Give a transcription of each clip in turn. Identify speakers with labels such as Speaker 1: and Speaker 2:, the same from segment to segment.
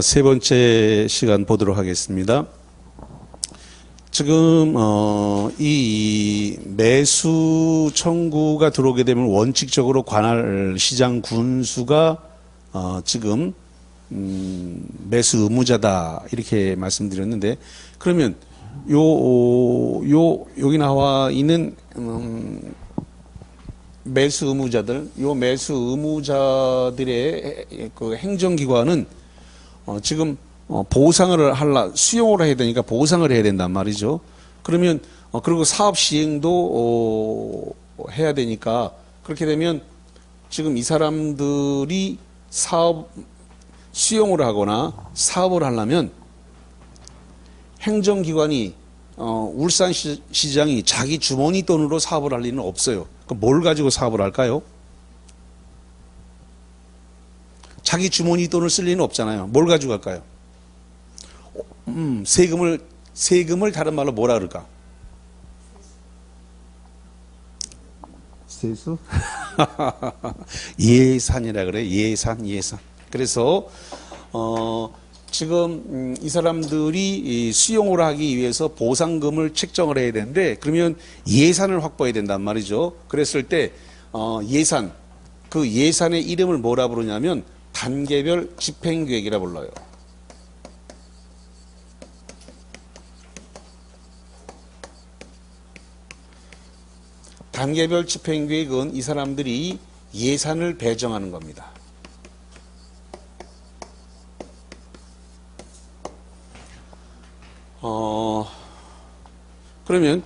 Speaker 1: 세 번째 시간 보도록 하겠습니다. 지금 이 매수 청구가 들어오게 되면 원칙적으로 관할 시장 군수가 지금 매수 의무자다 이렇게 말씀드렸는데, 그러면 여기 나와 있는 매수 의무자들, 요 매수 의무자들의 그 행정기관은 지금 보상을 수용을 해야 되니까 보상을 해야 된단 말이죠. 그러면 그리고 사업 시행도 해야 되니까, 그렇게 되면 지금 이 사람들이 사업 수용을 하거나 사업을 하려면 행정기관이 울산시장이 자기 주머니 돈으로 사업을 할 리는 없어요. 그럼 뭘 가지고 사업을 할까요? 자기 주머니 돈을 쓸 리는 없잖아요. 뭘 가지고 할까요? 세금을 다른 말로 뭐라 그럴까? 세수? 예산이라 그래. 예산. 그래서 지금 이 사람들이 수용을 하기 위해서 보상금을 책정을 해야 되는데, 그러면 예산을 확보해야 된단 말이죠. 그랬을 때 예산, 그 예산의 이름을 뭐라 부르냐면 단계별 집행계획이라 불러요. 단계별 집행계획은 이 사람들이 예산을 배정하는 겁니다. 그러면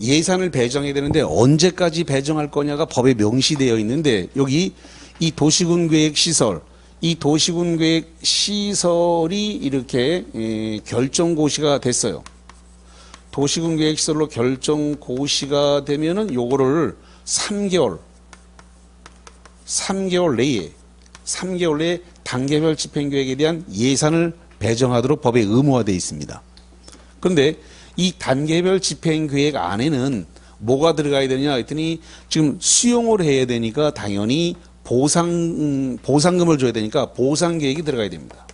Speaker 1: 예산을 배정해야 되는데 언제까지 배정할 거냐가 법에 명시되어 있는데, 여기 이 도시군계획시설, 이 도시군계획시설이 이렇게 결정고시가 됐어요. 도시군계획시설로 결정고시가 되면은 요거를 3개월 내에 단계별 집행계획에 대한 예산을 배정하도록 법에 의무화되어 있습니다. 그런데 이 단계별 집행계획 안에는 뭐가 들어가야 되느냐 했더니, 지금 수용을 해야 되니까 당연히 보상금을 줘야 되니까 보상계획이 들어가야 됩니다.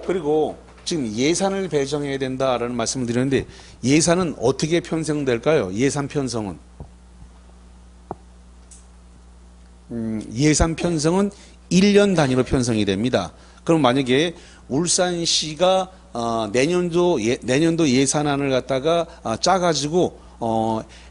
Speaker 1: 그리고 지금 예산을 배정해야 된다라는 말씀을 드렸는데, 예산은 어떻게 편성될까요? 예산 편성은 예산 편성은 1년 단위로 편성이 됩니다. 그럼 만약에 울산시가 내년도 예산안을 갖다가 짜가지고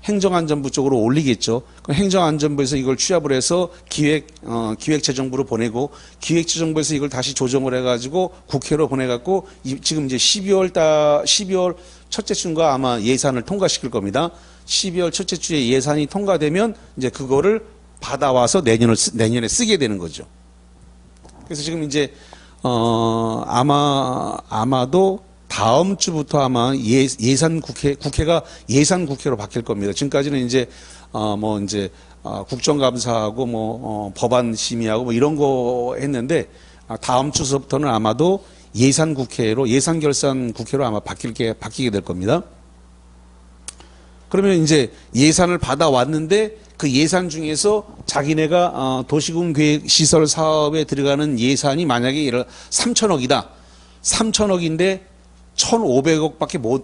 Speaker 1: 행정안전부 쪽으로 올리겠죠. 그럼 행정안전부에서 이걸 취합을 해서 기획재정부로 보내고, 기획재정부에서 이걸 다시 조정을 해가지고 국회로 보내갖고, 지금 이제 12월 첫째 주인가 아마 예산을 통과시킬 겁니다. 12월 첫째 주에 예산이 통과되면 이제 그거를 받아와서 내년에 쓰게 되는 거죠. 그래서 지금 이제 아마도 다음 주부터 아마 국회가 예산 국회로 바뀔 겁니다. 지금까지는 이제 국정감사하고 법안 심의하고 뭐 이런 거 했는데, 다음 주서부터는 아마도 예산 국회로, 예산 결산 국회로 아마 바뀌게 될 겁니다. 그러면 이제 예산을 받아왔는데, 그 예산 중에서 자기네가 도시군계획시설 사업에 들어가는 예산이 만약에 3천억이다. 3천억인데 1,500억밖에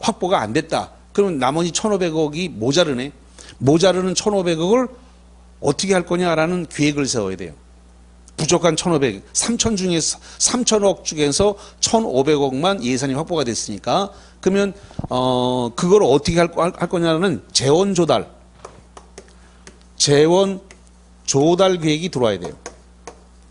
Speaker 1: 확보가 안 됐다. 그러면 나머지 1,500억이 모자르네. 모자르는 1,500억을 어떻게 할 거냐라는 계획을 세워야 돼요. 부족한 1,500억, 3천억 중에서 1,500억만 예산이 확보가 됐으니까, 그러면 그걸 어떻게 할 거냐는 재원 조달 계획이 들어와야 돼요.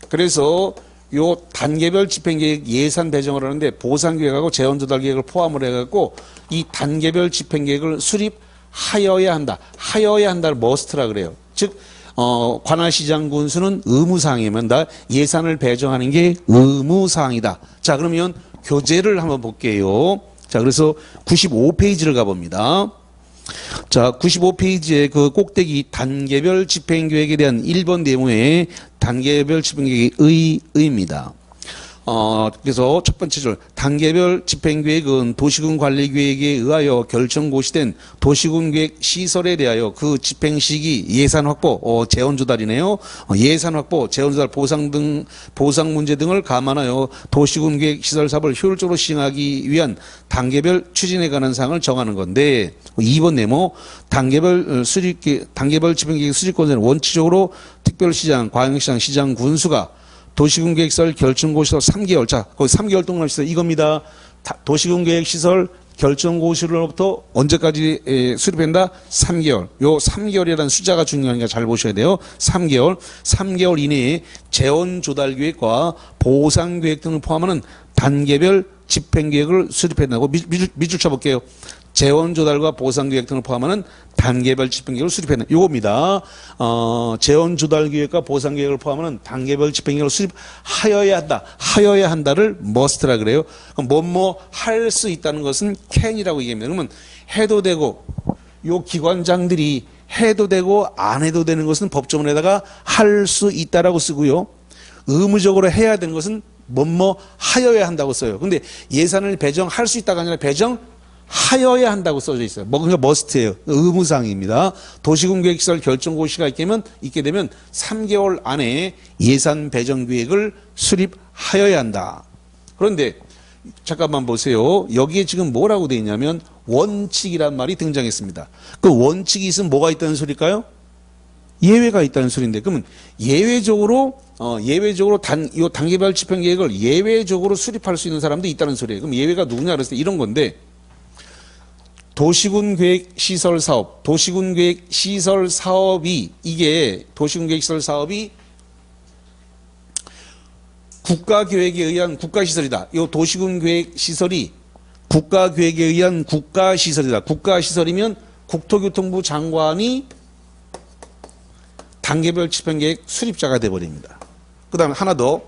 Speaker 1: 그래서 요 단계별 집행계획 예산 배정을 하는데 보상계획하고 재원조달계획을 포함을 해갖고 이 단계별 집행계획을 수립하여야 한다. 하여야 한다를 머스트라 그래요. 즉 관할시장 군수는 의무사항이면 다 예산을 배정하는 게 의무사항이다. 자, 그러면 교재를 한번 볼게요. 자, 그래서 95페이지를 가봅니다. 자, 95페이지에 그 꼭대기 단계별 집행계획에 대한 1번 내용의 단계별 집행계획의 의입니다. 그래서 첫 번째 줄 단계별 집행계획은 도시군 관리계획에 의하여 결정고시된 도시군계획 시설에 대하여 그 집행시기 예산 확보, 재원 조달이네요. 예산 확보, 재원 조달 보상 등 보상 문제 등을 감안하여 도시군계획 시설 사업을 효율적으로 시행하기 위한 단계별 추진에 관한 사항을 정하는 건데 2번 네모 단계별 집행계획 수립권자는 원칙적으로 특별시장, 광역시장, 시장, 군수가 도시군계획시설 결정고시로 3개월. 자, 거기 3개월 동안 시설 이겁니다. 도시군계획시설 결정고시로부터 언제까지 수립한다? 3개월. 요 3개월이라는 숫자가 중요하니까 잘 보셔야 돼요. 3개월. 3개월 이내에 재원 조달 계획과 보상 계획 등을 포함하는 단계별 집행계획을 수립한다고 밑줄 쳐볼게요. 재원 조달과 보상 계획 등을 포함하는 단계별 집행계획을 수립했는 요겁니다. 재원 조달 계획과 보상 계획을 포함하는 단계별 집행계획을 수립하여야 한다. 하여야 한다를 must라 그래요. 그럼 뭐뭐 할 수 있다는 것은 can이라고 얘기합니다. 그러면 해도 되고 요 기관장들이 해도 되고 안 해도 되는 것은 법조문에다가 할 수 있다라고 쓰고요. 의무적으로 해야 되는 것은 뭐뭐 하여야 한다고 써요. 근데 예산을 배정할 수 있다가 아니라 하여야 한다고 써져 있어요. 그러니까 머스트예요. 의무사항입니다. 도시군계획시설 결정고시가 있게 되면 3개월 안에 예산 배정 계획을 수립하여야 한다. 그런데 잠깐만 보세요. 여기에 지금 뭐라고 되어 있냐면 원칙이란 말이 등장했습니다. 그 원칙이 있으면 뭐가 있다는 소리일까요? 예외가 있다는 소리인데 그러면 예외적으로 이 단계별 집행계획을 예외적으로 수립할 수 있는 사람도 있다는 소리예요. 그럼 예외가 누구냐 그랬을 때 이런 건데 도시군계획시설 사업, 도시군계획시설 사업이 국가계획에 의한 국가시설이다. 이 도시군계획시설이 국가계획에 의한 국가시설이다. 국가시설이면 국토교통부 장관이 단계별 집행계획 수립자가 되어버립니다. 그 다음에 하나 더,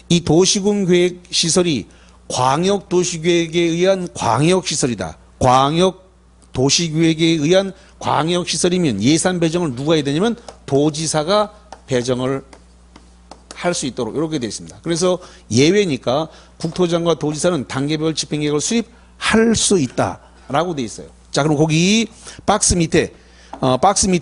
Speaker 1: 이 도시군계획시설이 광역도시계획에 의한 광역시설이다. 광역도시계획에 의한 광역시설이면 예산 배정을 누가 해야 되냐면 도지사가 배정을 할 수 있도록 이렇게 되어 있습니다. 그래서 예외니까 국토장과 도지사는 단계별 집행계획을 수립할 수 있다라고 되어 있어요. 자, 그럼 거기 박스 밑에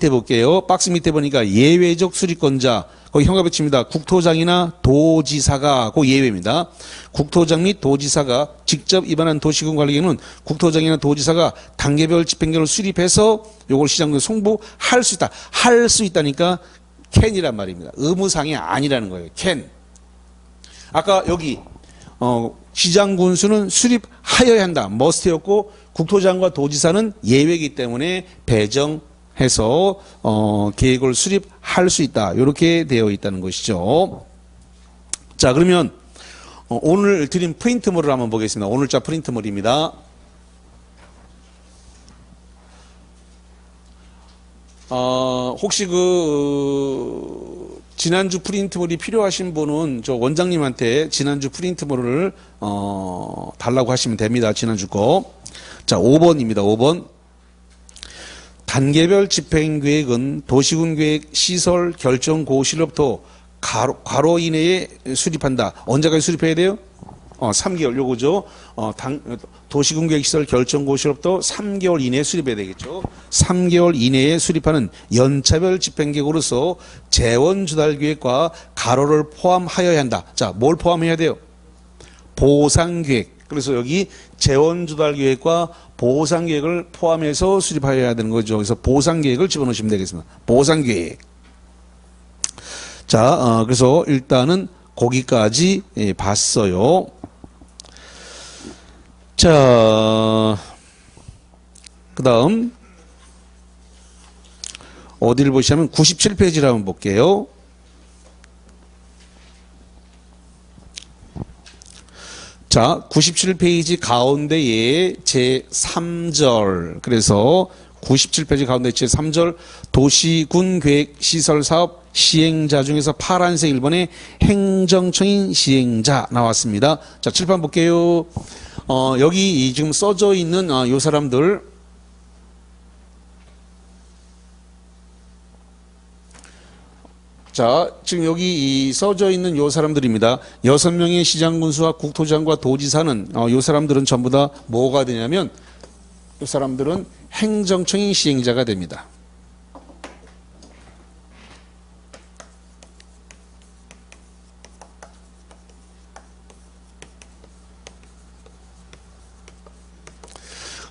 Speaker 1: 볼게요. 박스 밑에 보니까 예외적 수립권자 거기 형과 붙입니다. 국토장이나 도지사가 그 예외입니다. 국토장 및 도지사가 직접 위반한 도시군 관리계획은 국토장이나 도지사가 단계별 집행계획을 수립해서 요걸 시장군에 송부할 수 있다. 할 수 있다니까 can이란 말입니다. 의무상이 아니라는 거예요. can. 아까 여기 시장군수는 수립하여야 한다. must였고 국토장과 도지사는 예외이기 때문에 배정해서 계획을 수립할 수 있다. 이렇게 되어 있다는 것이죠. 자, 그러면 오늘 드린 프린트물을 한번 보겠습니다. 오늘자 프린트물입니다. 혹시 지난주 프린트물이 필요하신 분은 저 원장님한테 지난주 프린트물을 달라고 하시면 됩니다. 지난주 거. 자, 5번입니다. 5번. 단계별 집행계획은 도시군계획 시설 결정고시로부터 괄호 이내에 수립한다. 언제까지 수립해야 돼요? 3개월 요거죠. 도시군계획시설 결정고시로부터 3개월 이내에 수립해야 되겠죠. 3개월 이내에 수립하는 연차별 집행계획으로서 재원조달계획과 가로를 포함하여야 한다. 자, 뭘 포함해야 돼요? 보상계획. 그래서 여기 재원조달계획과 보상계획을 포함해서 수립하여야 되는 거죠. 그래서 보상계획을 집어넣으시면 되겠습니다. 보상계획. 자, 그래서 일단은 거기까지 봤어요. 자, 그 다음 어디를 보시냐면 97페이지를 한번 볼게요. 자, 97페이지 가운데에 제3절. 그래서 97페이지 가운데 제3절 도시군계획시설사업 시행자 중에서 파란색 1번에 행정청인 시행자 나왔습니다. 자, 칠판 볼게요. 여기 지금 써져 있는 요 사람들 자, 지금 여기 써져 있는 요 사람들입니다. 6명의 시장군수와 국토장과 도지사는 요 사람들은 전부 다 뭐가 되냐면 이 사람들은 행정청의 시행자가 됩니다.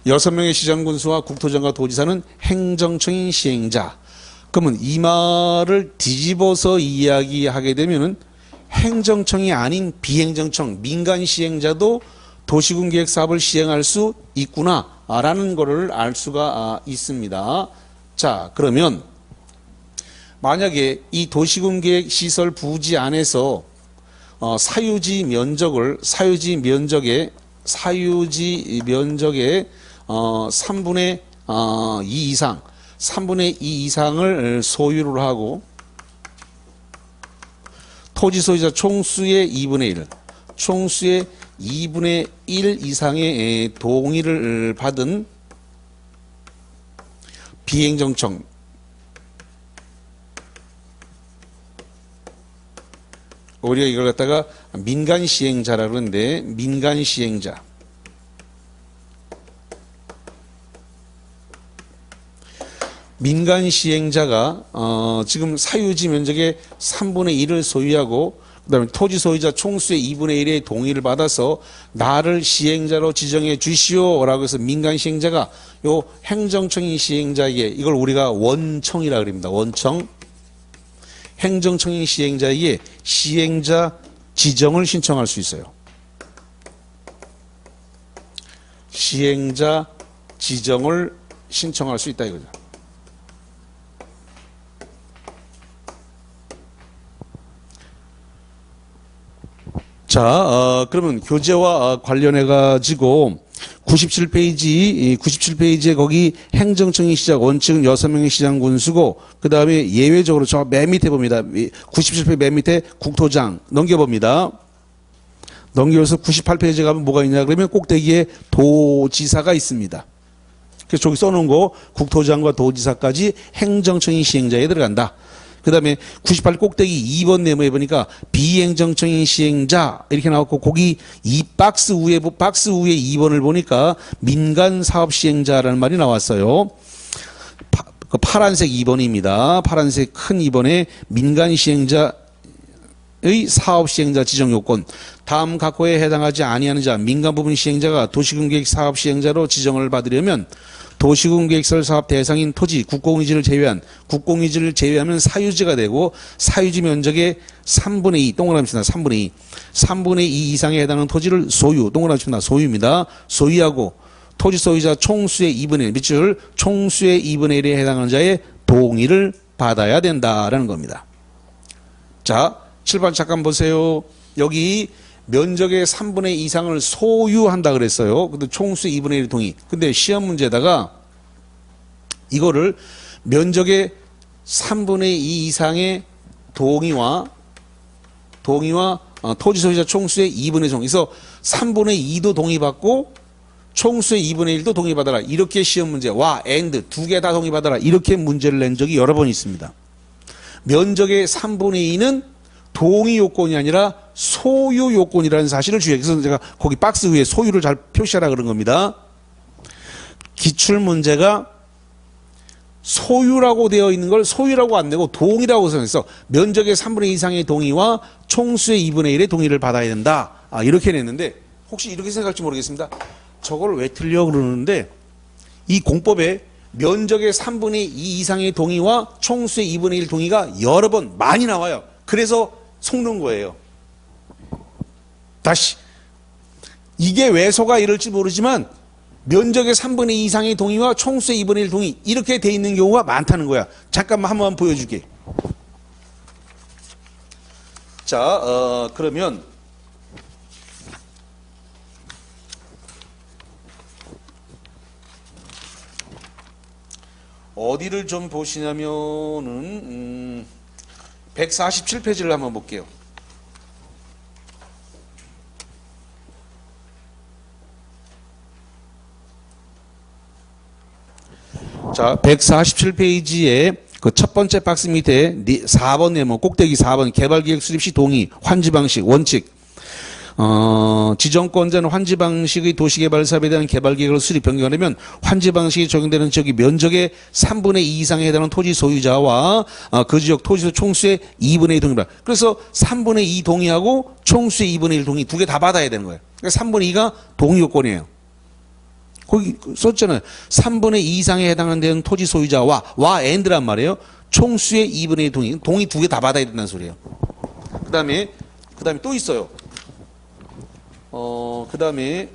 Speaker 1: 여섯 명의 시장군수와 국토장과 도지사는 행정청의 시행자. 그러면 이 말을 뒤집어서 이야기하게 되면은 행정청이 아닌 비행정청, 민간 시행자도 도시군 계획 사업을 시행할 수 있구나라는 것을 알 수가 있습니다. 자, 그러면 만약에 이 도시군 계획 시설 부지 안에서 사유지 면적의 3분의 2 이상, 3분의 2 이상을 소유를 하고 토지 소유자 총수의 2분의 1, 총수의 2분의 1 이상의 동의를 받은 비행정청, 우리가 이걸 갖다가 민간 시행자라고 그러는데, 민간 시행자. 민간 시행자가 지금 사유지 면적의 3분의 1을 소유하고 그다음에 토지 소유자 총수의 2분의 1의 동의를 받아서 나를 시행자로 지정해 주시오라고 해서 민간 시행자가 요 행정청의 시행자에게, 이걸 우리가 원청이라 그럽니다. 원청. 행정청의 시행자에게 시행자 지정을 신청할 수 있어요. 시행자 지정을 신청할 수 있다 이거죠. 자, 그러면 교재와 관련해 가지고 97페이지에 거기 행정청의 시작 원칙은 6명의 시장군수고, 그 다음에 예외적으로 저 맨 밑에 봅니다. 97페이지 맨 밑에 국토장 넘겨봅니다. 넘겨서 98페이지에 가면 뭐가 있냐 그러면 꼭대기에 도지사가 있습니다. 그래서 저기 써놓은 거 국토장과 도지사까지 행정청의 시행자에 들어간다. 그 다음에 98 꼭대기 2번 네모에 보니까 비행정청의 시행자 이렇게 나왔고, 거기 이 박스 위에 2번을 보니까 민간 사업 시행자라는 말이 나왔어요. 그 파란색 2번입니다. 파란색 큰 2번에 민간 시행자의 사업 시행자 지정 요건. 다음 각호에 해당하지 아니하는 자, 민간 부분 시행자가 도시군 계획 사업 시행자로 지정을 받으려면 도시군 계획설 사업 대상인 토지, 국공유지를 제외하면 사유지가 되고, 사유지 면적의 3분의 2, 동그라미 칩니다. 3분의 2 이상에 해당하는 토지를 소유, 동그라미 칩니다. 소유입니다. 소유하고 토지 소유자 총수의 2분의 1, 밑줄 총수의 2분의 1에 해당하는 자의 동의를 받아야 된다라는 겁니다. 자, 7번 잠깐 보세요. 여기 면적의 3분의 2 이상을 소유한다 그랬어요. 근데 총수의 2분의 1 동의. 근데 시험 문제다가 이거를 면적의 3분의 2 이상의 동의와 토지 소유자 총수의 2분의 1 동의. 그래서 3분의 2도 동의받고 총수의 2분의 1도 동의받아라. 이렇게 시험 문제와 and 두 개 다 동의받아라. 이렇게 문제를 낸 적이 여러 번 있습니다. 면적의 3분의 2는 동의 요건이 아니라 소유 요건이라는 사실을 주의해. 그래서 제가 거기 박스 위에 소유를 잘 표시하라 그런 겁니다. 기출 문제가 소유라고 되어 있는 걸 소유라고 안 되고 동의라고 써서 면적의 3분의 2 이상의 동의와 총수의 2분의 1의 동의를 받아야 된다. 이렇게 냈는데 혹시 이렇게 생각할지 모르겠습니다. 저걸 왜 틀려 그러는데 이 공법에 면적의 3분의 2 이상의 동의와 총수의 2분의 1 동의가 여러 번 많이 나와요. 그래서 속는 거예요. 다시 이게 왜 속아 이럴지 모르지만 면적의 3분의 2 이상의 동의와 총수의 2분의 1 동의 이렇게 돼 있는 경우가 많다는 거야. 잠깐만 한번 보여줄게. 자, 그러면 어디를 좀 보시냐면은 147페이지를 한번 볼게요. 자, 147페이지에 그 첫 번째 박스 밑에 4번 네모 꼭대기 4번 개발계획 수립 시 동의 환지 방식 원칙 지정권자는 환지 방식의 도시개발 사업에 대한 개발계획을 수립 변경하려면 환지 방식이 적용되는 지역의 면적의 3분의 2 이상에 해당하는 토지 소유자와 그 지역 토지 총수의 2분의 2 동의다. 그래서 3분의 2 동의하고 총수의 2분의 1 동의 두 개 다 받아야 되는 거예요. 그러니까 3분의 2가 동의 요건이에요. 거기 썼잖아요. 3분의 2 이상에 해당하는 토지 소유자와 앤드란 말이에요. 총수의 2분의 1 동의 두 개 다 받아야 된다는 소리예요. 그 다음에 또 있어요. 그 다음에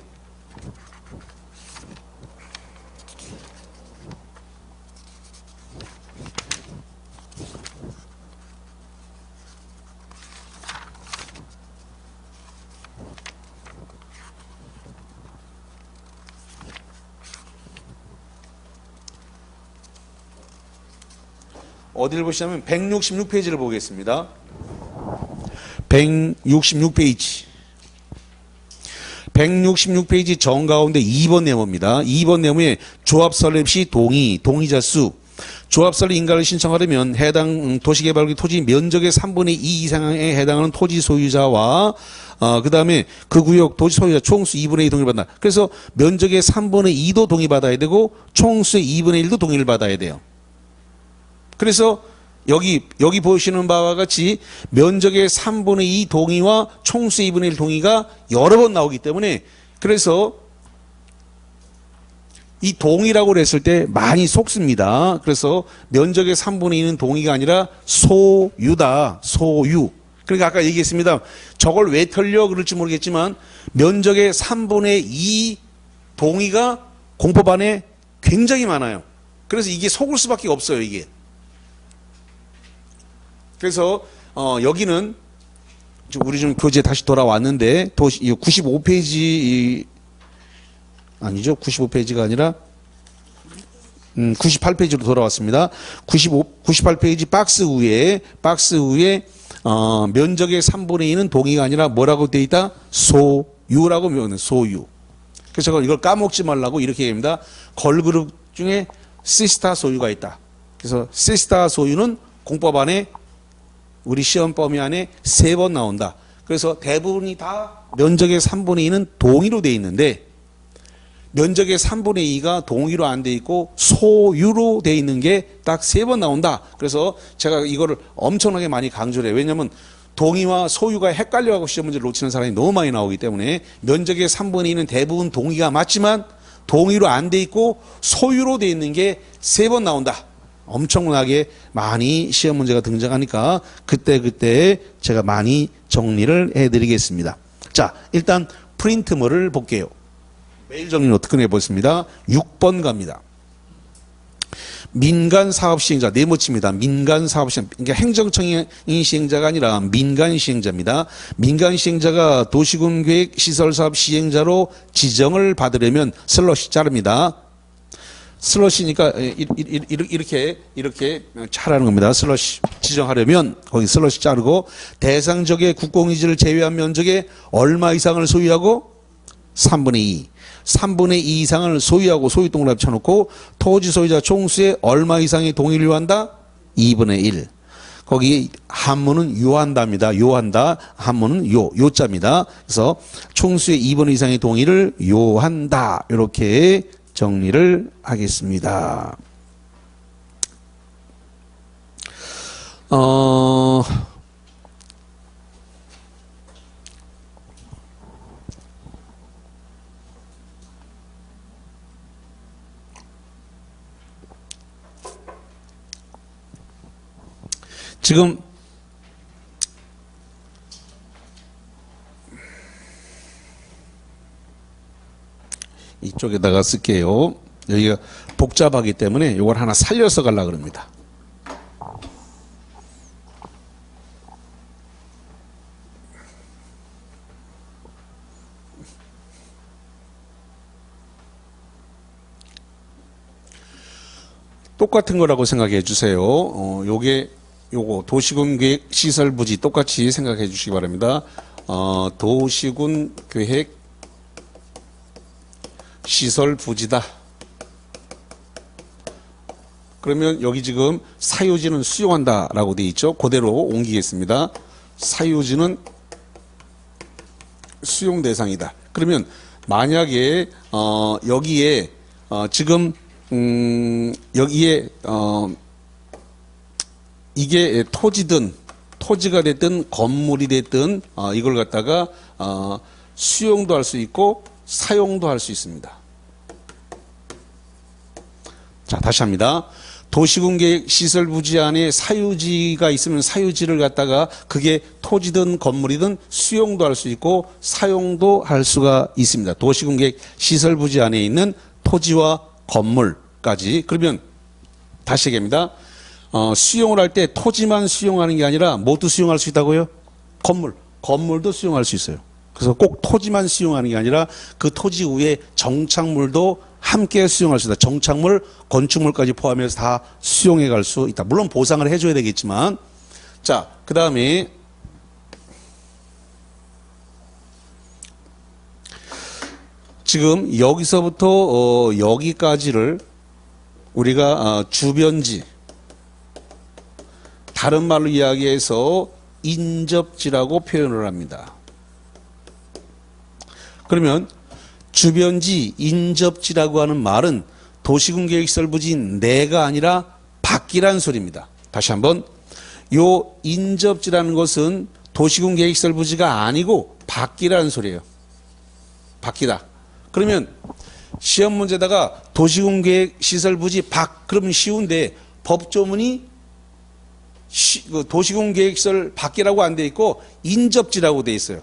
Speaker 1: 어디를 보시냐면 166페이지를 보겠습니다. 166페이지. 166페이지 정가운데 2번 네모입니다. 2번 네모에 조합 설립 시 동의자 수. 조합 설립 인가를 신청하려면 해당 도시개발구역 토지 면적의 3분의 2 이상에 해당하는 토지 소유자와 그 다음에 그 구역 토지 소유자 총수 2분의 2 동의를 받는다. 그래서 면적의 3분의 2도 동의받아야 되고 총수의 2분의 1도 동의를 받아야 돼요. 그래서 여기 보시는 바와 같이 면적의 3분의 2 동의와 총수의 2분의 1 동의가 여러 번 나오기 때문에 그래서 이 동의라고 했을 때 많이 속습니다. 그래서 면적의 3분의 2는 동의가 아니라 소유다. 소유. 그러니까 아까 얘기했습니다. 저걸 왜 틀려 그럴지 모르겠지만 면적의 3분의 2 동의가 공법안에 굉장히 많아요. 그래서 이게 속을 수밖에 없어요. 이게. 그래서 여기는 우리 좀 교재 다시 돌아왔는데 95페이지 아니죠. 95페이지가 아니라 98페이지로 돌아왔습니다. 98페이지 박스 위에 면적의 3분의 2는 동의가 아니라 뭐라고 되어 있다? 소유라고 명는 소유. 그래서 이걸 까먹지 말라고 이렇게 얘기합니다. 걸그룹 중에 시스타 소유가 있다. 그래서 시스타 소유는 공법안에 우리 시험 범위 안에 3번 나온다. 그래서 대부분이 다 면적의 3분의 2는 동의로 되어 있는데 면적의 3분의 2가 동의로 안 되어 있고 소유로 되어 있는 게 딱 3번 나온다. 그래서 제가 이거를 엄청나게 많이 강조를 해요. 왜냐하면 동의와 소유가 헷갈려가고 시험 문제를 놓치는 사람이 너무 많이 나오기 때문에 면적의 3분의 2는 대부분 동의가 맞지만 동의로 안 되어 있고 소유로 되어 있는 게 3번 나온다. 엄청나게 많이 시험 문제가 등장하니까 그때 제가 많이 정리를 해드리겠습니다. 자, 일단 프린트물을 볼게요. 메일 정리는 어떻게 해보겠습니다. 6번 갑니다. 민간 사업 시행자 네모칩니다. 민간 사업 시행자. 그러니까 행정청이 시행자가 아니라 민간 시행자입니다. 민간 시행자가 도시군 계획 시설 사업 시행자로 지정을 받으려면 슬러시 자릅니다. 슬러시니까 이렇게 차라는 겁니다. 슬러시 지정하려면 거기 슬러시 자르고 대상 지역의 국공유지를 제외한 면적의 얼마 이상을 소유하고 3분의 2. 3분의 2 이상을 소유하고 소유동그라미 쳐놓고 토지 소유자 총수의 얼마 이상의 동의를 요한다? 2분의 1. 거기 한문은 요한다입니다. 요한다. 한문은 요자입니다. 그래서 총수의 2분의 이상의 동의를 요한다. 이렇게 정리를 하겠습니다. 지금 이쪽에다가 쓸게요. 여기가 복잡하기 때문에 이걸 하나 살려서 가려고 합니다. 똑같은 거라고 생각해 주세요. 요거 도시군 계획 시설 부지 똑같이 생각해 주시기 바랍니다. 도시군 계획 시설 부지다. 그러면 여기 지금 사유지는 수용한다라고 되어 있죠. 그대로 옮기겠습니다. 사유지는 수용 대상이다. 그러면 만약에 여기에 지금 여기에 이게 토지가 됐든 건물이 됐든 이걸 갖다가 수용도 할 수 있고 사용도 할 수 있습니다. 자, 다시 합니다. 도시군계획 시설 부지 안에 사유지가 있으면 사유지를 갖다가 그게 토지든 건물이든 수용도 할 수 있고 사용도 할 수가 있습니다. 도시군계획 시설 부지 안에 있는 토지와 건물까지. 그러면 다시 얘기합니다. 수용을 할 때 토지만 수용하는 게 아니라 모두 수용할 수 있다고요? 건물도 수용할 수 있어요. 그래서 꼭 토지만 수용하는 게 아니라 그 토지 위에 정착물도 함께 수용할 수 있다. 정착물, 건축물까지 포함해서 다 수용해 갈 수 있다. 물론 보상을 해줘야 되겠지만. 자, 그 다음에 지금 여기서부터 여기까지를 우리가 주변지, 다른 말로 이야기해서 인접지라고 표현을 합니다. 그러면 주변지, 인접지라고 하는 말은 도시군계획시설부지 내가 아니라 밖이라는 소리입니다. 다시 한번, 요 인접지라는 것은 도시군계획시설부지가 아니고 밖이라는 소리예요. 밖이다. 그러면 시험 문제다가 도시군계획시설부지 밖, 그러면 쉬운데 법조문이 도시군계획시설 밖이라고 안 돼 있고 인접지라고 돼 있어요.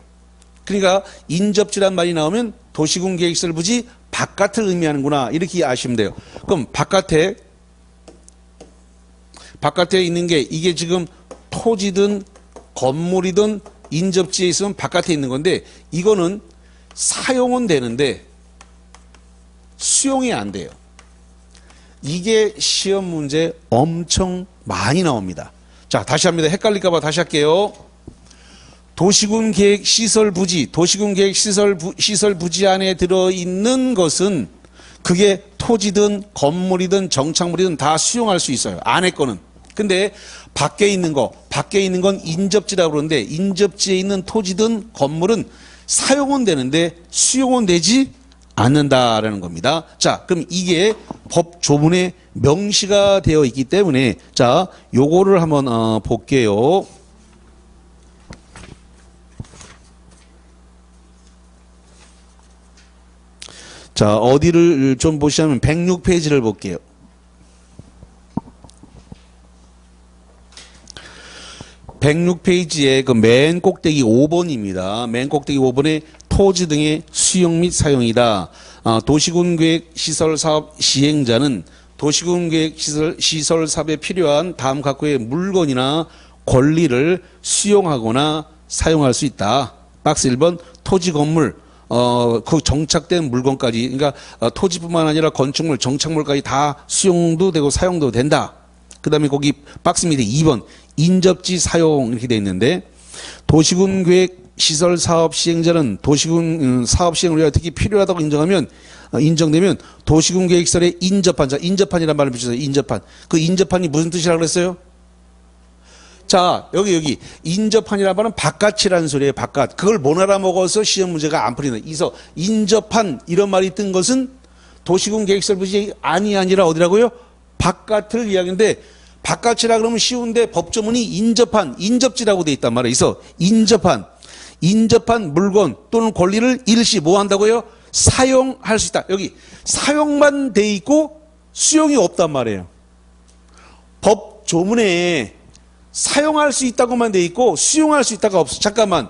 Speaker 1: 그러니까 인접지란 말이 나오면 도시군계획시설 부지 바깥을 의미하는구나, 이렇게 아시면 돼요. 그럼 바깥에 있는 게 이게 지금 토지든 건물이든 인접지에 있으면 바깥에 있는 건데 이거는 사용은 되는데 수용이 안 돼요. 이게 시험 문제 엄청 많이 나옵니다. 자, 다시 합니다. 헷갈릴까 봐 다시 할게요. 도시군계획 시설부지, 도시군계획 시설부지 안에 들어있는 것은 그게 토지든 건물이든 정착물이든 다 수용할 수 있어요. 안에 거는. 근데 밖에 있는 건 인접지라고 그러는데 인접지에 있는 토지든 건물은 사용은 되는데 수용은 되지 않는다라는 겁니다. 자, 그럼 이게 법 조문에 명시가 되어 있기 때문에 자, 요거를 한번 볼게요. 자, 어디를 좀 보시면 106페이지를 볼게요. (106페이지에) 그 맨 꼭대기 5번입니다. 맨 꼭대기 5번에 토지 등의 수용 및 사용이다. 도시군계획 시설사업 시행자는 도시군계획 시설 사업에 필요한 다음 각구의 물건이나 권리를 수용하거나 사용할 수 있다. 박스 1번 토지 건물 그 정착된 물건까지, 그러니까 토지뿐만 아니라 건축물, 정착물까지 다 수용도 되고 사용도 된다. 그 다음에 거기 박스 밑에 2번 인접지 사용 이렇게 돼 있는데 도시군 계획 시설 사업 시행자는 도시군 사업 시행을 위하여 특히 필요하다고 인정되면 도시군 계획 시설에 인접한 자, 인접한이라는 말을 붙여서 인접한. 그 인접한이 무슨 뜻이라고 그랬어요? 자, 여기 인접한이라는 말은 바깥이라는 소리예요. 바깥. 그걸 못 알아먹어서 시험 문제가 안 풀리는. 그래서 인접한 이런 말이 뜬 것은 도시군 계획설부지 아니라 어디라고요? 바깥을 이야기인데 바깥이라 그러면 쉬운데 법조문이 인접한, 인접지라고 돼 있단 말이에요. 그래서 인접한 물건 또는 권리를 일시 뭐 한다고요? 사용할 수 있다. 여기 사용만 돼 있고 수용이 없단 말이에요. 법조문에 사용할 수 있다고만 돼 있고 수용할 수 있다가 없어. 잠깐만.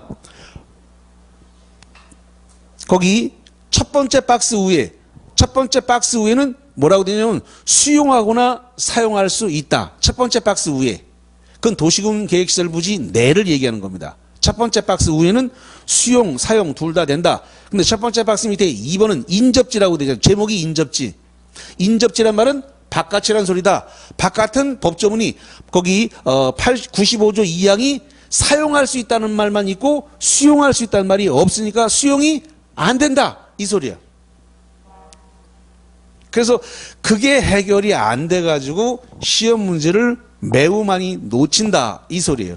Speaker 1: 거기 첫 번째 박스 위에는 뭐라고 되냐면 수용하거나 사용할 수 있다. 첫 번째 박스 위에. 그건 도시군 계획시설 부지 내를 얘기하는 겁니다. 첫 번째 박스 위에는 수용, 사용 둘 다 된다. 근데 첫 번째 박스 밑에 2번은 인접지라고 되죠. 제목이 인접지. 인접지란 말은 바깥이란 소리다. 바깥은 법조문이 거기 95조 2항이 사용할 수 있다는 말만 있고 수용할 수 있다는 말이 없으니까 수용이 안 된다. 이 소리야. 그래서 그게 해결이 안 돼가지고 시험 문제를 매우 많이 놓친다 이 소리예요.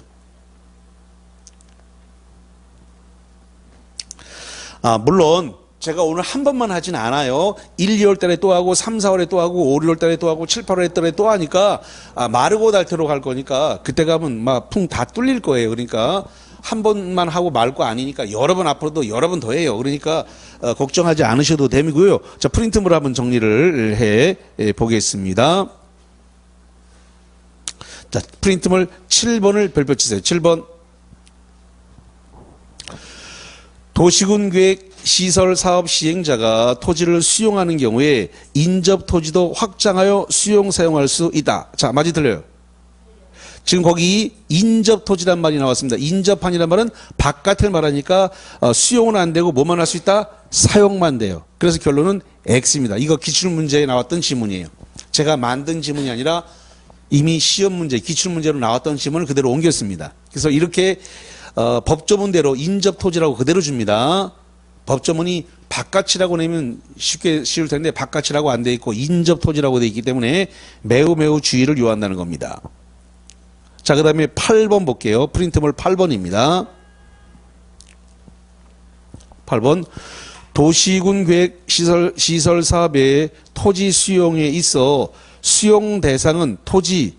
Speaker 1: 물론 제가 오늘 한 번만 하진 않아요. 1, 2월 달에 또 하고 3, 4월에 또 하고 5, 6월 달에 또 하고 7, 8월 달에 또 하니까 마르고 닳도록 할 거니까 그때 가면 막 풍 다 뚫릴 거예요. 그러니까 한 번만 하고 말 거 아니니까 여러 번 앞으로도 여러 번 더 해요. 그러니까 걱정하지 않으셔도 되고요. 자, 프린트물 한번 정리를 해 보겠습니다. 자, 프린트물 7번을 별표 치세요. 7번. 도시군계획 시설 사업 시행자가 토지를 수용하는 경우에 인접 토지도 확장하여 수용 사용할 수 있다. 자, 맞이 들려요? 지금 거기 인접 토지란 말이 나왔습니다. 인접한이란 말은 바깥을 말하니까 수용은 안 되고 뭐만 할 수 있다? 사용만 돼요. 그래서 결론은 X입니다. 이거 기출문제에 나왔던 지문이에요. 제가 만든 지문이 아니라 이미 시험 문제, 기출문제로 나왔던 지문을 그대로 옮겼습니다. 그래서 이렇게 법조문대로 인접 토지라고 그대로 줍니다. 법조문이 바깥이라고 내면 쉽게 쉬울 텐데 바깥이라고 안 돼 있고 인접 토지라고 돼 있기 때문에 매우 주의를 요한다는 겁니다. 자, 그 다음에 8번 볼게요. 프린트물 8번입니다. 8번. 도시군 계획 시설 사업의 토지 수용에 있어 수용 대상은 토지,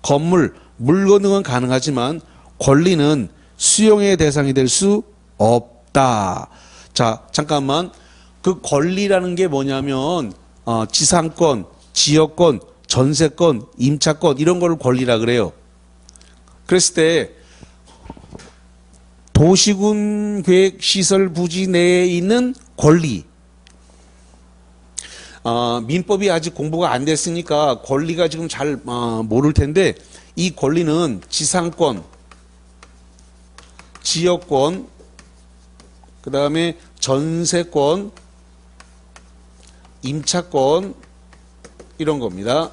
Speaker 1: 건물, 물건 등은 가능하지만 권리는 수용의 대상이 될 수 없다. 자, 잠깐만. 그 권리라는 게 뭐냐면 지상권, 지역권, 전세권, 임차권 이런 걸 권리라 그래요. 그랬을 때 도시군 계획 시설 부지 내에 있는 권리, 민법이 아직 공부가 안 됐으니까 권리가 지금 잘 모를 텐데 이 권리는 지상권, 지역권, 그 다음에 전세권, 임차권 이런 겁니다.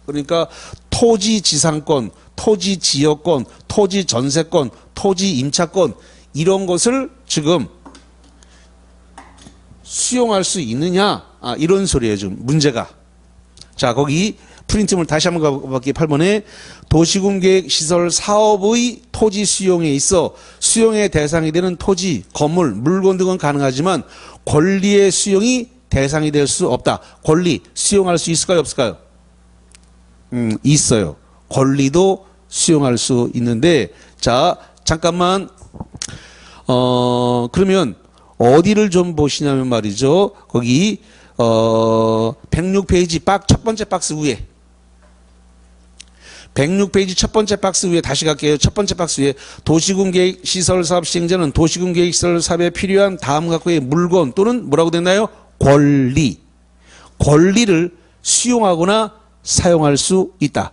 Speaker 1: 그러니까 토지 지상권, 토지 지역권, 토지 전세권, 토지 임차권 이런 것을 지금 수용할 수 있느냐 이런 소리예요. 지금 문제가. 자, 거기 프린트물 다시 한번 가볼게요. 8번에 도시군계획 시설 사업의 토지 수용에 있어 수용의 대상이 되는 토지, 건물, 물건 등은 가능하지만 권리의 수용이 대상이 될 수 없다. 권리 수용할 수 있을까요? 없을까요? 있어요. 권리도 수용할 수 있는데 자, 잠깐만 그러면 어디를 좀 보시냐면 말이죠. 거기 106페이지 첫 번째 박스 위에 106페이지 첫 번째 박스 위에 다시 갈게요. 첫 번째 박스 위에 도시군계획 시설사업 시행자는 도시군계획 시설사업에 필요한 다음 각각의 물건 또는 뭐라고 됐나요? 권리를 수용하거나 사용할 수 있다.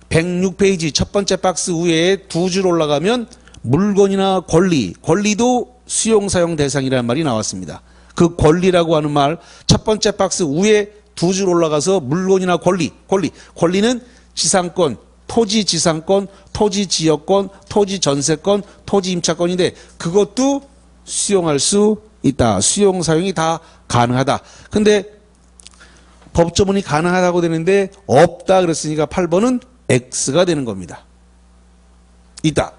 Speaker 1: 106페이지 첫 번째 박스 위에 두 줄 올라가면 물건이나 권리도 수용 사용 대상이라는 말이 나왔습니다. 그 권리라고 하는 말 첫 번째 박스 위에 두 줄 올라가서 물건이나 권리는 지상권, 토지 지상권, 토지 지역권, 토지 전세권, 토지 임차권인데 그것도 수용할 수 있다. 수용 사용이 다 가능하다. 근데 법조문이 가능하다고 되는데 없다 그랬으니까 8번은 X가 되는 겁니다. 있다.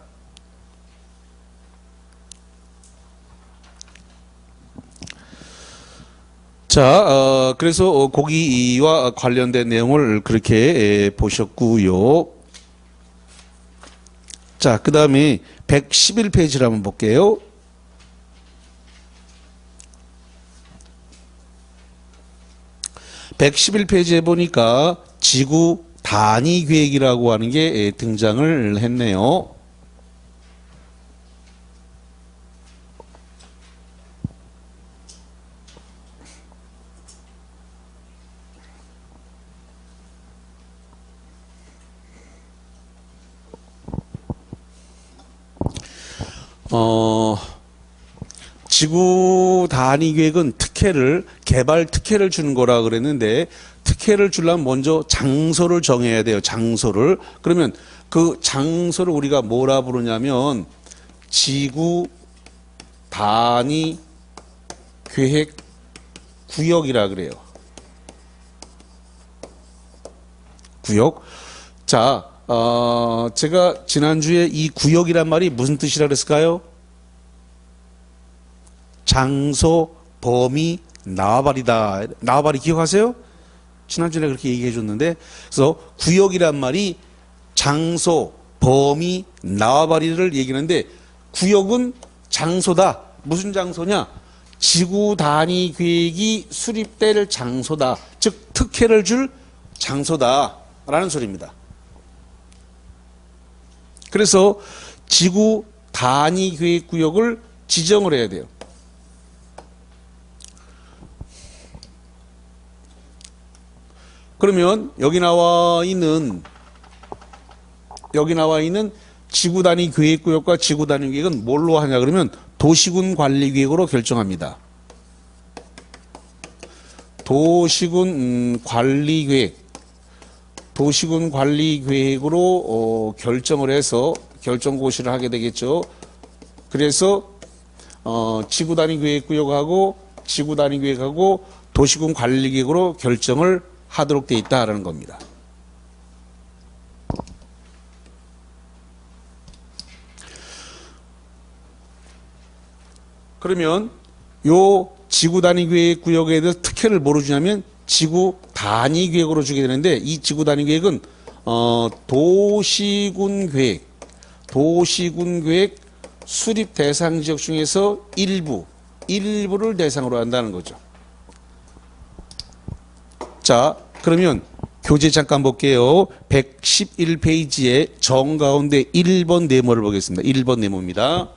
Speaker 1: 자, 그래서 고기와 관련된 내용을 그렇게 보셨고요. 자, 그 다음에 111페이지를 한번 볼게요. (111페이지에) 보니까 지구 단위 계획이라고 하는 게 등장을 했네요. 지구 단위 계획은 개발 특혜를 주는 거라 그랬는데 특혜를 주려면 먼저 장소를 정해야 돼요. 장소를. 그러면 그 장소를 우리가 뭐라 부르냐면 지구 단위 계획 구역이라 그래요. 구역. 자, 제가 지난주에 이 구역이란 말이 무슨 뜻이라 그랬을까요? 장소, 범위, 나와바리다. 나와바리 기억하세요? 지난주에 그렇게 얘기해 줬는데, 그래서 구역이란 말이 장소, 범위, 나와바리를 얘기하는데, 구역은 장소다. 무슨 장소냐? 지구 단위 계획이 수립될 장소다. 즉 특혜를 줄 장소다라는 소리입니다. 그래서 지구 단위 계획 구역을 지정을 해야 돼요. 그러면 여기 나와 있는 지구 단위 계획 구역과 지구 단위 계획은 뭘로 하냐 그러면 도시군 관리 계획으로 결정합니다. 도시군 관리 계획으로 결정을 해서 결정 고시를 하게 되겠죠. 그래서 지구 단위 계획 구역하고 지구 단위 계획하고 도시군 관리 계획으로 결정을 하도록 돼 있다라는 겁니다. 그러면 요 지구 단위 계획 구역에 대해서 특혜를 뭐로 주냐면 지구 단위 계획으로 주게 되는데 이 지구 단위 계획은 도시군 계획 수립 대상 지역 중에서 일부를 대상으로 한다는 거죠. 자, 그러면 교재 잠깐 볼게요. 111페이지에 정가운데 1번 네모를 보겠습니다. 1번 네모입니다.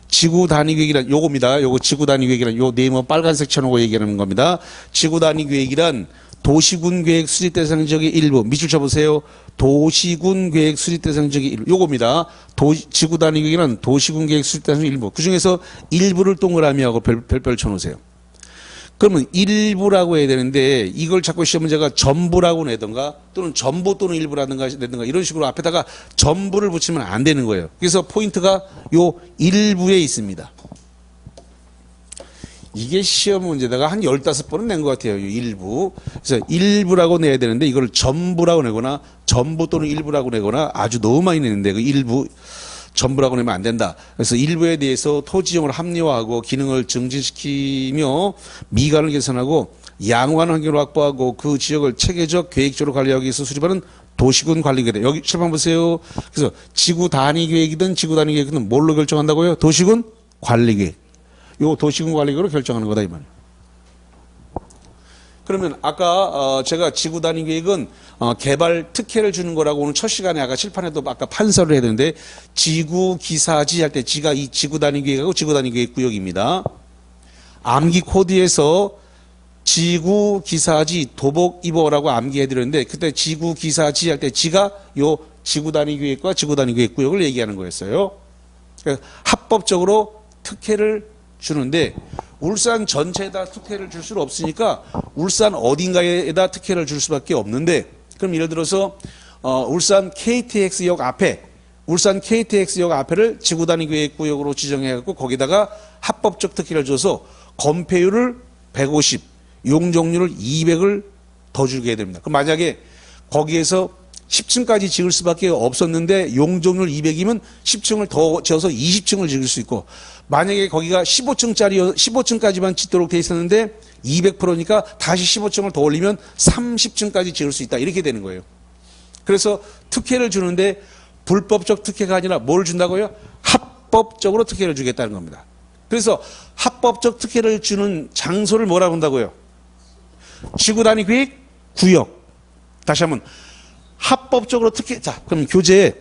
Speaker 1: 지구 단위 계획이란 요겁니다. 요거 지구 단위 계획이란 요 네모 빨간색 쳐놓고 얘기하는 겁니다. 지구 단위 계획이란 도시군 계획 수립 대상 지역의 일부. 밑줄 쳐보세요. 도시군 계획 수립 대상 지역의 일부. 요겁니다. 지구 단위 계획이란 도시군 계획 수립 대상 일부. 그 중에서 일부를 동그라미 하고 별별 쳐놓으세요. 그러면 일부라고 해야 되는데 이걸 자꾸 시험 문제가 전부라고 내던가 또는 전부 또는 일부라든가 내던가 이런 식으로 앞에다가 전부를 붙이면 안 되는 거예요. 그래서 포인트가 요 일부에 있습니다. 이게 시험 문제다가 한 15번은 낸 것 같아요. 요 일부. 그래서 일부라고 내야 되는데 이걸 전부라고 내거나 전부 또는 일부라고 내거나 아주 너무 많이 내는데 그 일부 전부라고 내면 안 된다. 그래서 일부에 대해서 토지용을 합리화하고 기능을 증진시키며 미관을 개선하고 양호한 환경을 확보하고 그 지역을 체계적 계획적으로 관리하기 위해서 수립하는 도시군 관리계획. 여기 칠판 보세요. 그래서 지구 단위 계획이든 지구 단위 계획이든 뭘로 결정한다고요? 도시군 관리계획. 요 도시군 관리계획으로 결정하는 거다 이 말이에요. 그러면 아까 제가 지구 단위 계획은 개발 특혜를 주는 거라고 오늘 첫 시간에 아까 칠판에도 아까 판서를 해야 되는데 지구 기사지 할 때 지가 이 지구 단위 계획하고 지구 단위 계획 구역입니다. 암기 코드에서 지구 기사지 도복 입어라고 암기해 드렸는데 그때 지구 기사지 할 때 지가 요 지구 단위 계획과 지구 단위 계획 구역을 얘기하는 거였어요. 그러니까 합법적으로 특혜를 주는데 울산 전체에다 특혜를 줄 수는 없으니까 울산 어딘가에다 특혜를 줄 수밖에 없는데 그럼 예를 들어서 울산 KTX역 앞에를 지구 단위 계획 구역으로 지정해 갖고 거기다가 합법적 특혜를 줘서 건폐율을 150, 용적률을 200을 더 주게 됩니다. 그럼 만약에 거기에서 10층까지 지을 수밖에 없었는데 용적률 200이면 10층을 더 지어서 20층을 지을 수 있고 만약에 거기가 15층까지만 짓도록 돼 있었는데 200%니까 다시 15층을 더 올리면 30층까지 지을 수 있다. 이렇게 되는 거예요. 그래서 특혜를 주는데 불법적 특혜가 아니라 뭘 준다고요? 합법적으로 특혜를 주겠다는 겁니다. 그래서 합법적 특혜를 주는 장소를 뭐라고 한다고요? 지구 단위 계획 구역. 다시 한번 합법적으로 특혜. 자, 그럼 교재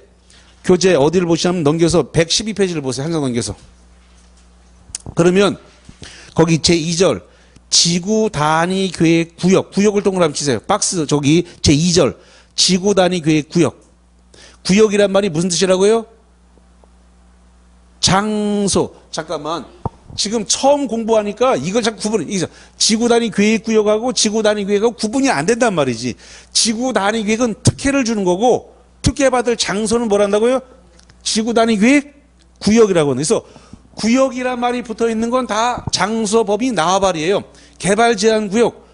Speaker 1: 어디를 보시냐면 넘겨서 112페이지를 보세요. 한 장 넘겨서. 그러면 거기 제2절 지구 단위 계획 구역을 동그라미 치세요. 박스 저기 제2절 지구 단위 계획 구역이란 말이 무슨 뜻이라고요? 장소. 잠깐만. 지금 처음 공부하니까 이걸 자꾸 지구 단위 계획 구역하고 지구 단위 계획하고 구분이 안 된단 말이지. 지구 단위 계획은 특혜를 주는 거고 특혜 받을 장소는 뭘 한다고요? 지구 단위 계획 구역이라고 하는. 그래서 구역이란 말이 붙어 있는 건 다 장소 범위 나와바리예요. 개발 제한 구역,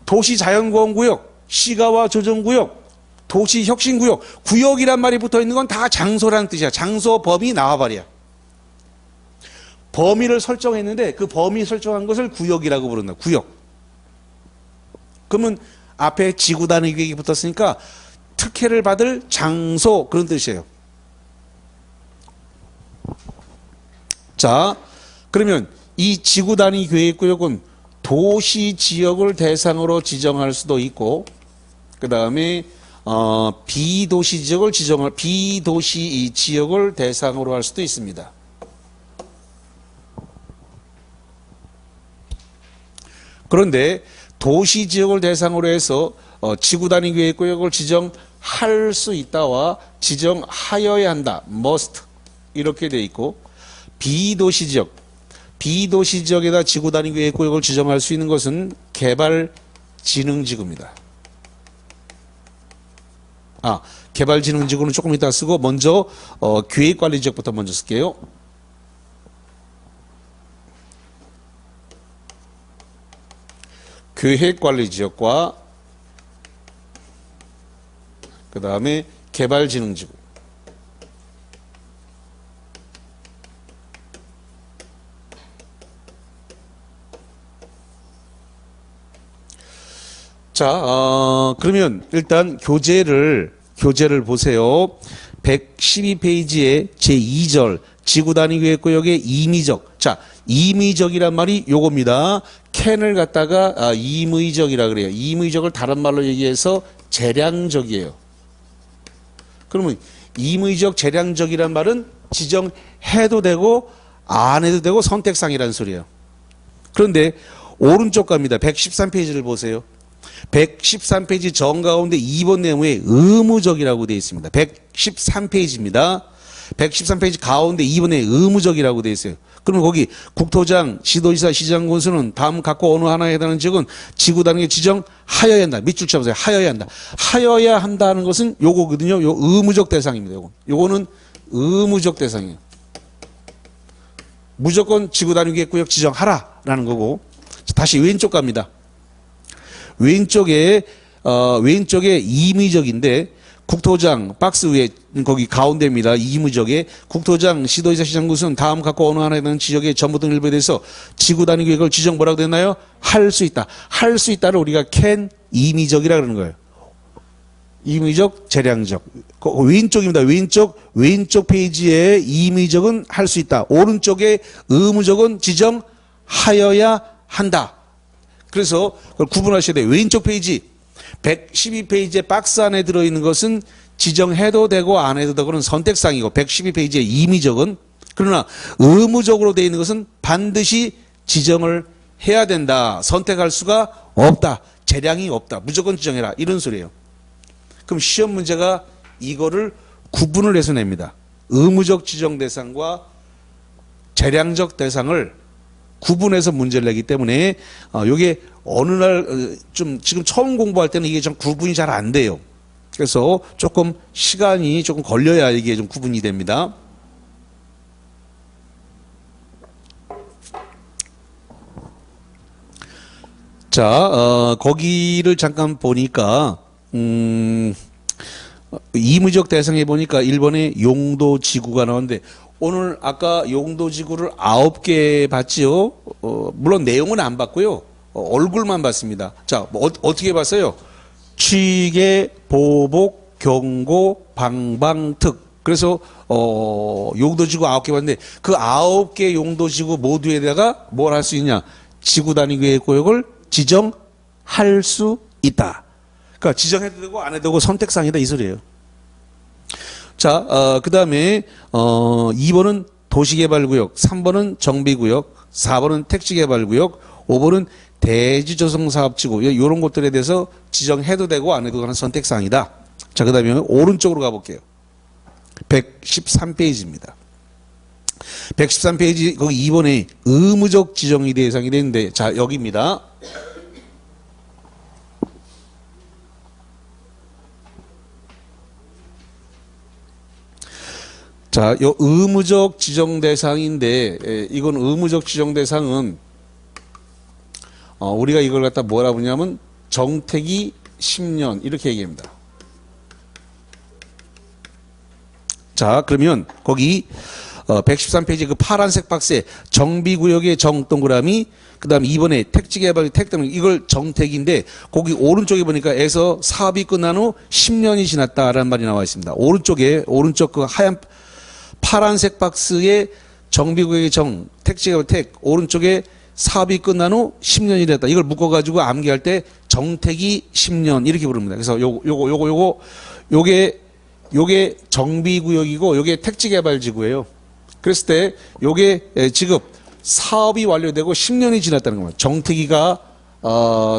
Speaker 1: 도시 자연보건 구역, 시가와 조정구역, 도시혁신구역, 구역이란 말이 붙어 있는 건 다 장소라는 뜻이야. 장소 범위 나와버려. 범위를 설정했는데 그 범위 설정한 것을 구역이라고 부른다. 구역. 그러면 앞에 지구 단위 계획이 붙었으니까 특혜를 받을 장소 그런 뜻이에요. 자, 그러면 이 지구 단위 계획구역은 도시 지역을 대상으로 지정할 수도 있고, 그 다음에 비도시 지역을 비도시 지역을 대상으로 할 수도 있습니다. 그런데 도시 지역을 대상으로 해서 지구 단위 계획구역을 지정할 수 있다와 지정하여야 한다, must 이렇게 돼 있고, 비도시 지역에다 지구 단위 계획구역을 지정할 수 있는 것은 개발진흥지구입니다. 개발진흥지구는 조금 이따 쓰고 먼저 계획관리지역부터 먼저 쓸게요. 계획관리지역과 그 다음에 개발진흥지구. 자, 그러면 일단 교재를 보세요. 112페이지의 제2절 지구 단위 계획구역의 임의적. 자, 임의적이란 말이 요겁니다. 캔을 갖다가 임의적이라 그래요. 임의적을 다른 말로 얘기해서 재량적이에요. 그러면 임의적, 재량적이란 말은 지정해도 되고 안 해도 되고 선택상이라는 소리예요. 그런데 오른쪽 갑니다. 113페이지를 보세요. 113페이지 정 가운데 2번 내용에 의무적이라고 되어 있습니다. 113페이지입니다. 113페이지 가운데 2번에 의무적이라고 되어 있어요. 그러면 거기 국토장, 시도지사, 시장군수는 다음 각각 어느 하나에 해당하는 지역은 지구 단위에 지정하여야 한다. 밑줄 쳐보세요. 하여야 한다. 하여야 한다는 것은 요거거든요. 요 의무적 대상입니다. 요거는 의무적 대상이에요. 무조건 지구 단위 계획구역 지정하라라는 거고. 다시 왼쪽 갑니다. 왼쪽에 임의적인데 국토장 박스 위에 거기 가운데입니다. 임의적에 국토장, 시도지사, 시장군수는 다음 각각 어느 하나에 해당하는 지역의 전부 등 일부에 대해서 지구 단위 계획을 지정 뭐라고 되나요? 할 수 있다. 할 수 있다를 우리가 can 임의적이라 그러는 거예요. 임의적, 재량적. 왼쪽입니다. 왼쪽 페이지에 임의적은 할 수 있다. 오른쪽에 의무적은 지정하여야 한다. 그래서 그걸 구분하셔야 돼요. 왼쪽 페이지 112페이지의 박스 안에 들어있는 것은 지정해도 되고 안 해도 되고는 선택사항이고 112페이지의 임의적은, 그러나 의무적으로 되어 있는 것은 반드시 지정을 해야 된다. 선택할 수가 없다. 재량이 없다. 무조건 지정해라. 이런 소리예요. 그럼 시험 문제가 이거를 구분을 해서 냅니다. 의무적 지정 대상과 재량적 대상을 구분해서 문제를 내기 때문에 이게 어느 날 좀 지금 처음 공부할 때는 이게 좀 구분이 잘 안 돼요. 그래서 조금 시간이 조금 걸려야 이게 좀 구분이 됩니다. 자, 거기를 잠깐 보니까 임의적 대상에 보니까 1번에 용도지구가 나오는데 오늘 아까 용도지구를 9개 봤지요. 물론 내용은 안 봤고요. 얼굴만 봤습니다. 자, 어떻게 봤어요? 취계, 보복, 경고, 방방특. 그래서 용도지구 9개 봤는데 그 9개 용도지구 모두에다가 뭘 할 수 있냐? 지구 단위 계획구역을 지정할 수 있다. 그러니까 지정해도 되고 안 해도 되고 선택사항이다 이 소리예요. 자, 그 다음에 2번은 도시개발구역, 3번은 정비구역, 4번은 택지개발구역, 5번은 대지조성사업지구, 이런 것들에 대해서 지정해도 되고 안 해도 하는 선택사항이다. 자, 그 다음에 오른쪽으로 가볼게요. 113페이지입니다. 113페이지 거기 2번에 의무적 지정이 대상이 되는데, 자, 여기입니다. 자, 요 의무적 지정 대상인데, 이건 의무적 지정 대상은 우리가 이걸 갖다 뭐라 부르냐면 정택이 10년 이렇게 얘기합니다. 자, 그러면 거기 113페이지 그 파란색 박스에 정비구역의 정 동그라미, 그 다음에 2번에 택지개발 택등 이걸 정택인데 거기 오른쪽에 보니까 에서 사업이 끝난 후 10년이 지났다라는 말이 나와 있습니다. 오른쪽 그 하얀 파란색 박스에 정비구역의 정, 택지개발 택, 오른쪽에 사업이 끝난 후 10년이 됐다. 이걸 묶어가지고 암기할 때 정택이 10년 이렇게 부릅니다. 그래서 요게 정비구역이고 요게 택지개발지구예요. 그랬을 때 요게 지금 사업이 완료되고 10년이 지났다는 겁니다. 정택이가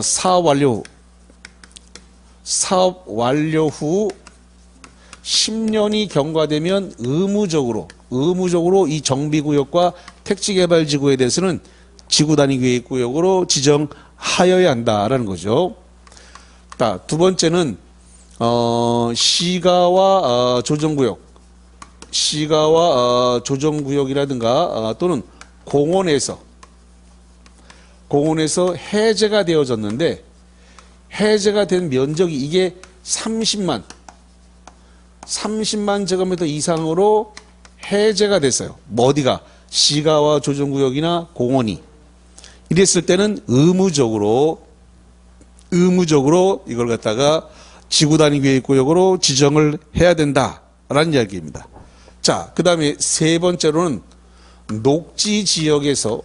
Speaker 1: 사업 완료 후 10년이 경과되면 의무적으로 이 정비구역과 택지개발지구에 대해서는 지구단위계획구역으로 지정하여야 한다라는 거죠. 자, 두 번째는 시가와 조정구역이라든가 또는 공원에서 해제가 되어졌는데 해제가 된 면적이 이게 30만 제곱미터 이상으로 해제가 됐어요. 뭐 어디가 시가와 조정구역이나 공원이 이랬을 때는 의무적으로 이걸 갖다가 지구단위계획구역으로 지정을 해야 된다라는 이야기입니다. 자, 그 다음에 세 번째로는 녹지 지역에서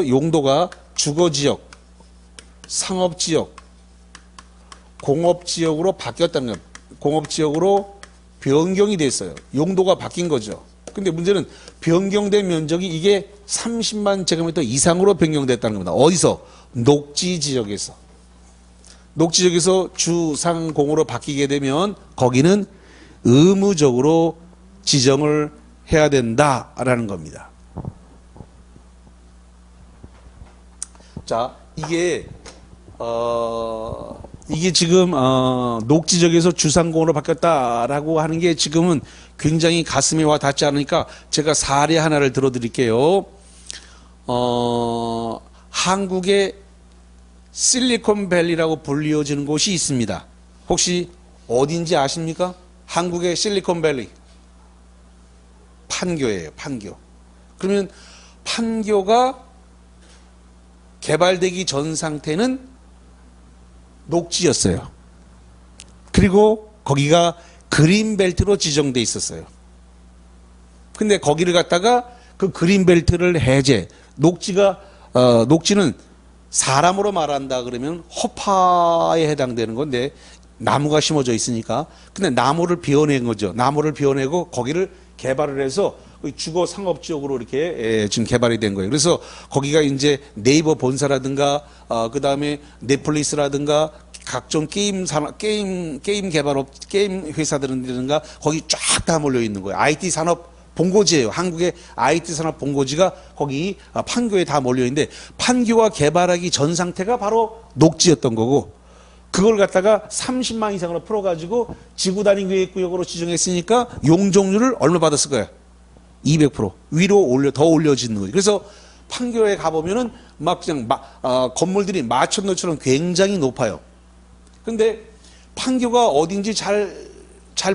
Speaker 1: 용도가 주거지역, 상업지역, 공업지역으로 바뀌었다는 겁니다. 공업지역으로 변경이 됐어요. 용도가 바뀐 거죠. 근데 문제는 변경된 면적이 이게 30만 제곱미터 이상으로 변경됐다는 겁니다. 어디서? 녹지지역에서 주상공으로 바뀌게 되면 거기는 의무적으로 지정을 해야 된다라는 겁니다. 자, 이게 지금 녹지지역에서 주상공으로 바뀌었다라고 하는 게 지금은 굉장히 가슴에 와 닿지 않으니까 제가 사례 하나를 들어드릴게요. 한국의 실리콘밸리라고 불리워지는 곳이 있습니다. 혹시 어딘지 아십니까? 한국의 실리콘밸리. 판교예요, 판교. 그러면 판교가 개발되기 전 상태는 녹지였어요. 그리고 거기가 그린벨트로 지정돼 있었어요. 근데 거기를 갖다가 그 그린벨트를 녹지는 사람으로 말한다 그러면 허파에 해당되는 건데 나무가 심어져 있으니까. 근데 나무를 베어낸 거죠. 나무를 베어내고 거기를 개발을 해서 주거 상업지역으로 이렇게 지금 개발이 된 거예요. 그래서 거기가 이제 네이버 본사라든가 그 다음에 넷플릭스라든가 각종 게임 개발업, 게임 회사들이라든가 거기 쫙 다 몰려 있는 거예요. IT 산업 본고지예요. 한국의 IT 산업 본고지가 거기 판교에 다 몰려 있는데 판교가 개발하기 전 상태가 바로 녹지였던 거고 그걸 갖다가 30만 이상으로 풀어가지고 지구단위계획구역으로 지정했으니까 용적률을 얼마 받았을 거예요? 200% 위로 더 올려지는 거예요. 그래서 판교에 가보면은 막 그냥 건물들이 마천루처럼 굉장히 높아요. 근데 판교가 어딘지 잘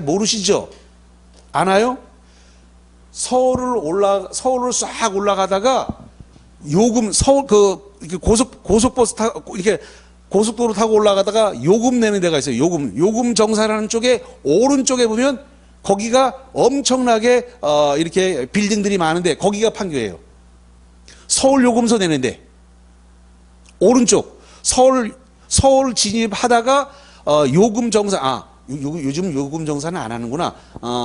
Speaker 1: 모르시죠? 아나요? 서울을 싹 올라가다가 고속버스 타고 이렇게 고속도로 타고 올라가다가 요금 내는 데가 있어요. 요금 정산하는 쪽에 오른쪽에 보면 거기가 엄청나게 이렇게 빌딩들이 많은데 거기가 판교예요. 서울 요금소 내는데 오른쪽 서울 진입하다가 요금 정산 요즘 요금 정산은 안 하는구나.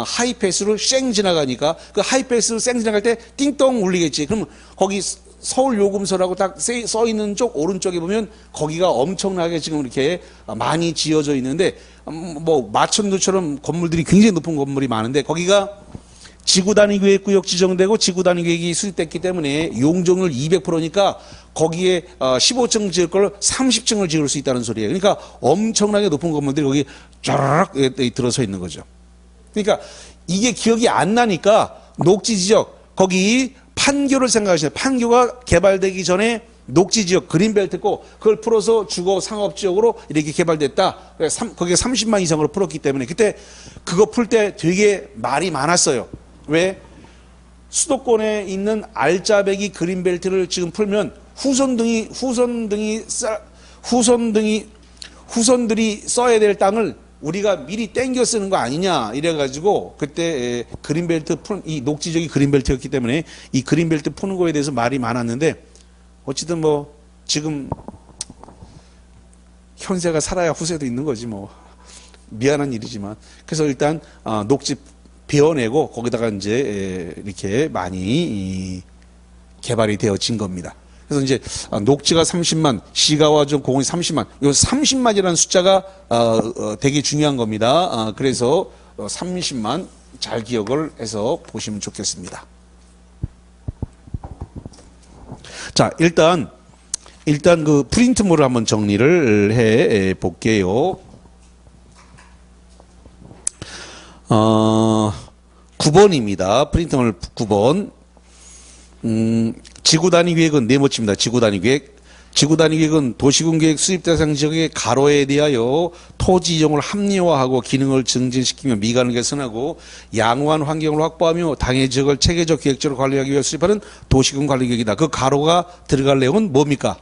Speaker 1: 하이패스로 쌩 지나가니까 그 하이패스로 쌩 지나갈 때 띵동 울리겠지. 그럼 거기 서울 요금소라고 딱 써 있는 쪽 오른쪽에 보면 거기가 엄청나게 지금 이렇게 많이 지어져 있는데 뭐 마천루처럼 건물들이 굉장히 높은 건물이 많은데 거기가 지구단위계획구역 지정되고 지구단위계획이 수립됐기 때문에 용적률 200%니까 거기에 15층 지을 걸 30층을 지을 수 있다는 소리예요. 그러니까 엄청나게 높은 건물들이 거기 쫙 들어서 있는 거죠. 그러니까 이게 기억이 안 나니까 녹지 지역 거기 판교를 생각하시면 판교가 개발되기 전에 녹지지역 그린벨트고 그걸 풀어서 주거 상업지역으로 이렇게 개발됐다. 거기에 30만 이상으로 풀었기 때문에 그때 그거 풀 때 되게 말이 많았어요. 왜? 수도권에 있는 알짜배기 그린벨트를 지금 풀면 후손들이 써야 될 땅을 우리가 미리 땡겨 쓰는 거 아니냐 이래가지고 그때 이 녹지적이 그린벨트였기 때문에 이 그린벨트 푸는 거에 대해서 말이 많았는데 어쨌든 뭐 지금 현세가 살아야 후세도 있는 거지 뭐 미안한 일이지만 그래서 일단 녹지 베어내고 거기다가 이제 이렇게 많이 개발이 되어진 겁니다. 그래서 이제 녹지가 30만, 시가와 공원이 30만. 이 30만이라는 숫자가 되게 중요한 겁니다. 그래서 30만 잘 기억을 해서 보시면 좋겠습니다. 자, 일단 그 프린트물을 한번 정리를 해 볼게요. 9번입니다. 프린트물 9번. 지구단위 계획은 네모칩니다. 지구단위 계획. 지구단위 계획은 도시군계획 수립 대상 지역의 가로에 대하여 토지 이용을 합리화하고 기능을 증진시키며 미관을 개선하고 양호한 환경을 확보하며 당해 지역을 체계적 계획적으로 관리하기 위해 수립하는 도시군 관리 계획이다. 그 가로가 들어갈 내용은 뭡니까?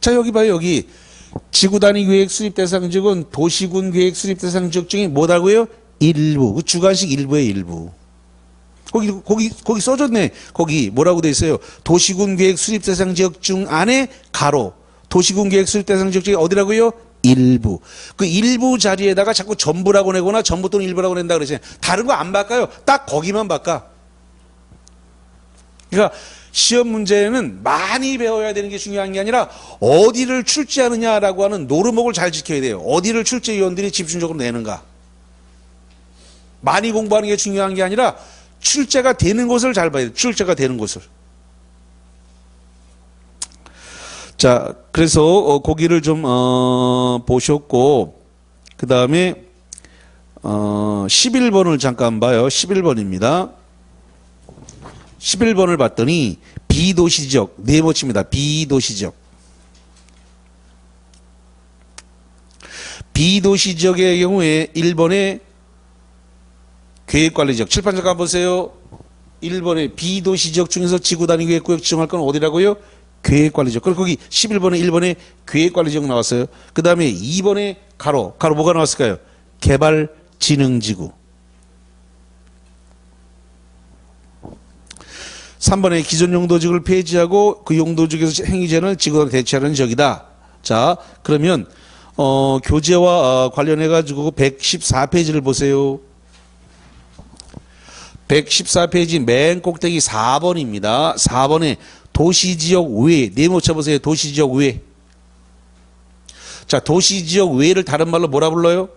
Speaker 1: 자, 여기 봐요. 여기 지구단위 계획 수립 대상 지역은 도시군 계획 수립 대상 지역 중에 뭐라고요? 일부. 주관식 일부의 일부. 거기 써줬네. 거기 뭐라고 돼 있어요? 도시군 계획 수립 대상 지역 중 안에 가로. 도시군 계획 수립 대상 지역 중에 어디라고요? 일부. 그 일부 자리에다가 자꾸 전부라고 내거나 전부 또는 일부라고 낸다 그러잖아요. 다른 거 안 바꿔요. 딱 거기만 바꿔. 그러니까 시험 문제는 많이 배워야 되는 게 중요한 게 아니라 어디를 출제하느냐라고 하는 노름목을 잘 지켜야 돼요. 어디를 출제위원들이 집중적으로 내는가. 많이 공부하는 게 중요한 게 아니라 출제가 되는 곳을 잘 봐야 돼요. 출제가 되는 곳을. 자, 그래서 거기를 좀 보셨고 그 다음에 11번을 잠깐 봐요. 11번입니다. 11번을 봤더니 비도시지역 네모칩니다. 비도시지역. 비도시지역의 경우에 1번에 계획관리지역. 칠판 잠깐 보세요. 1번에 비도시지역 중에서 지구단위 계획구역 지정할 건 어디라고요? 계획관리지역. 그리고 거기 11번에 1번에 계획관리지역 나왔어요. 그 다음에 2번에 가로 뭐가 나왔을까요? 개발진흥지구. 3번에 기존 용도지구를 폐지하고 그 용도지구에서 행위제한을 지구단위 대체하는 지역이다. 자, 그러면 교재와 관련해 가지고 114페이지를 보세요. 114페이지 맨 꼭대기 4번입니다. 4번에 도시지역 외, 네모 쳐보세요. 도시지역 외. 자, 도시지역 외를 다른 말로 뭐라 불러요?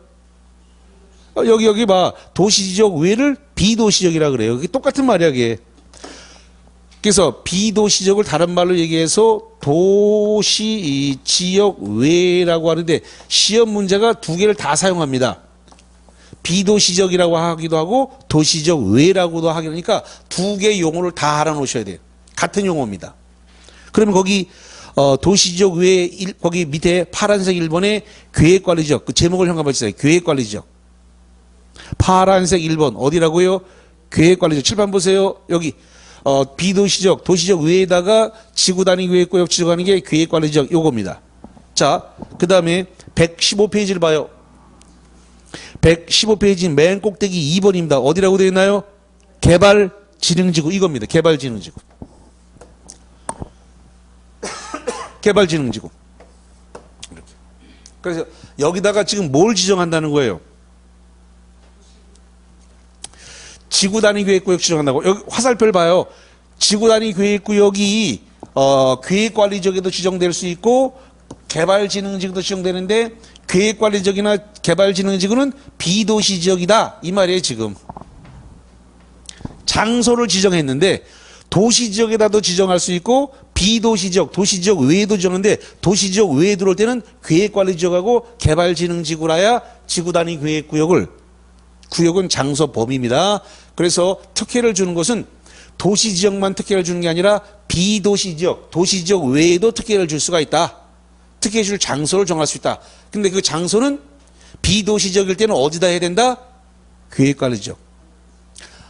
Speaker 1: 여기 봐. 도시지역 외를 비도시지역이라 그래요. 이게 똑같은 말이야, 이게. 그래서 비도시지역을 다른 말로 얘기해서 도시지역 외라고 하는데 시험 문제가 두 개를 다 사용합니다. 비도시적이라고 하기도 하고 도시적 외라고도 하기도 하니까 두 개의 용어를 다 알아놓으셔야 돼요. 같은 용어입니다. 그러면 거기 도시적 외 거기 밑에 파란색 1번에 계획관리지역 그 제목을 현관봐 주세요. 계획관리지역. 파란색 1번 어디라고요? 계획관리지역. 칠판 보세요. 여기 비도시적 도시적 외에다가 지구단위 계획구역 지정하는 게 계획관리지역 요겁니다. 자, 그 다음에 115페이지를 봐요. 115페이지 맨 꼭대기 2번입니다. 어디라고 되어 있나요? 개발진흥지구 이겁니다. 개발진흥지구. 개발진흥지구. 이렇게. 그래서 여기다가 지금 뭘 지정한다는 거예요? 지구단위 계획구역 지정한다고. 여기 화살표를 봐요. 지구단위 계획구역이 계획관리지역에도 지정될 수 있고 개발진흥지구도 지정되는데 계획관리지역이나 개발진흥지구는 비도시지역이다 이 말이에요. 지금 장소를 지정했는데 도시지역에다도 지정할 수 있고 비도시지역, 도시지역 외에도 지정하는데 도시지역 외에 들어올 때는 계획관리지역하고 개발진흥지구라야 지구단위 계획구역을 구역은 장소 범위입니다. 그래서 특혜를 주는 것은 도시 지역만 특혜를 주는 게 아니라 비도시 지역, 도시 지역 외에도 특혜를 줄 수가 있다. 특혜 줄 장소를 정할 수 있다. 근데 그 장소는 비도시 지역일 때는 어디다 해야 된다? 계획관리 지역.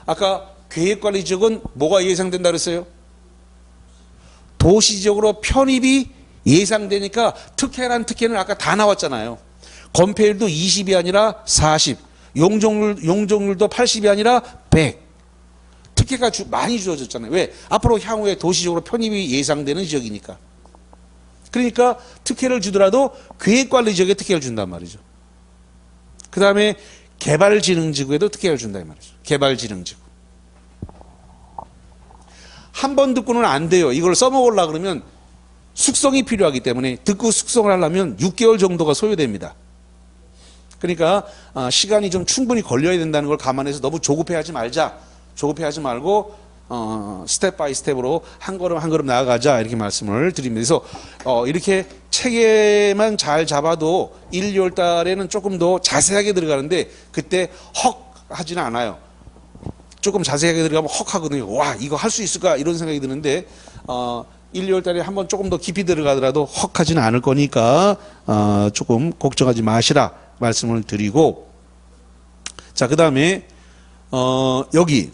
Speaker 1: 아까 계획관리 지역은 뭐가 예상된다 그랬어요? 도시 지역으로 편입이 예상되니까 특혜는 아까 다 나왔잖아요. 건폐율도 20이 아니라 40, 용적률도 80이 아니라 100. 특혜가 많이 주어졌잖아요. 왜? 앞으로 향후에 도시적으로 편입이 예상되는 지역이니까. 그러니까 특혜를 주더라도 계획관리 지역에 특혜를 준단 말이죠. 그 다음에 개발지능지구에도 특혜를 준다 이 말이죠. 개발지능지구. 한 번 듣고는 안 돼요. 이걸 써먹으려고 그러면 숙성이 필요하기 때문에 듣고 숙성을 하려면 6개월 정도가 소요됩니다. 그러니까 시간이 좀 충분히 걸려야 된다는 걸 감안해서 너무 조급해하지 말자. 조급해하지 말고 스텝 바이 스텝으로 한 걸음 한 걸음 나아가자 이렇게 말씀을 드립니다. 그래서 이렇게 체계만 잘 잡아도 1, 2월 달에는 조금 더 자세하게 들어가는데 그때 헉 하지는 않아요. 조금 자세하게 들어가면 헉 하거든요. 와 이거 할 수 있을까 이런 생각이 드는데 1, 2월 달에 한번 조금 더 깊이 들어가더라도 헉 하지는 않을 거니까 조금 걱정하지 마시라 말씀을 드리고, 자 그 다음에 여기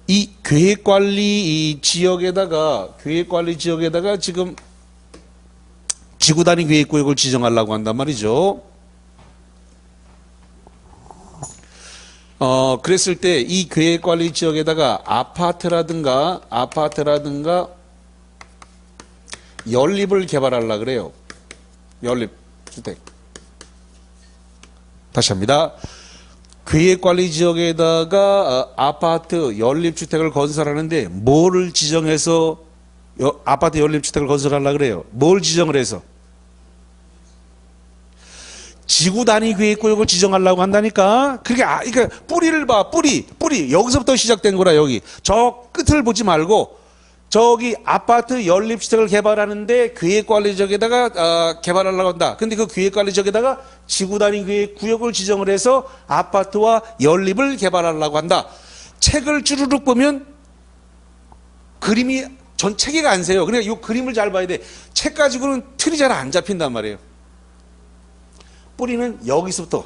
Speaker 1: 이 계획관리 지역에다가 지금 지구단위 계획구역을 지정하려고 한단 말이죠. 그랬을 때 이 계획관리 지역에다가 아파트라든가 연립을 개발하려고 그래요. 연립주택. 다시 합니다. 계획관리 지역에다가 아파트 연립주택을 건설하는데 뭐를 지정해서 아파트 연립주택을 건설하려고 그래요? 뭘 지정을 해서? 지구단위 계획구역을 지정하려고 한다니까. 그러니까 뿌리를 봐. 뿌리 여기서부터 시작된 거라. 여기 저 끝을 보지 말고 저기 아파트 연립주택을 개발하는데 계획관리 지역에다가 개발하려고 한다. 근데 그 계획관리 지역에다가 지구단위 계획구역을 지정을 해서 아파트와 연립을 개발하려고 한다. 책을 쭈르륵 보면 그림이 전 체계가 안 세요. 그러니까 이 그림을 잘 봐야 돼. 책 가지고는 틀이 잘 안 잡힌단 말이에요. 뿌리는 여기서부터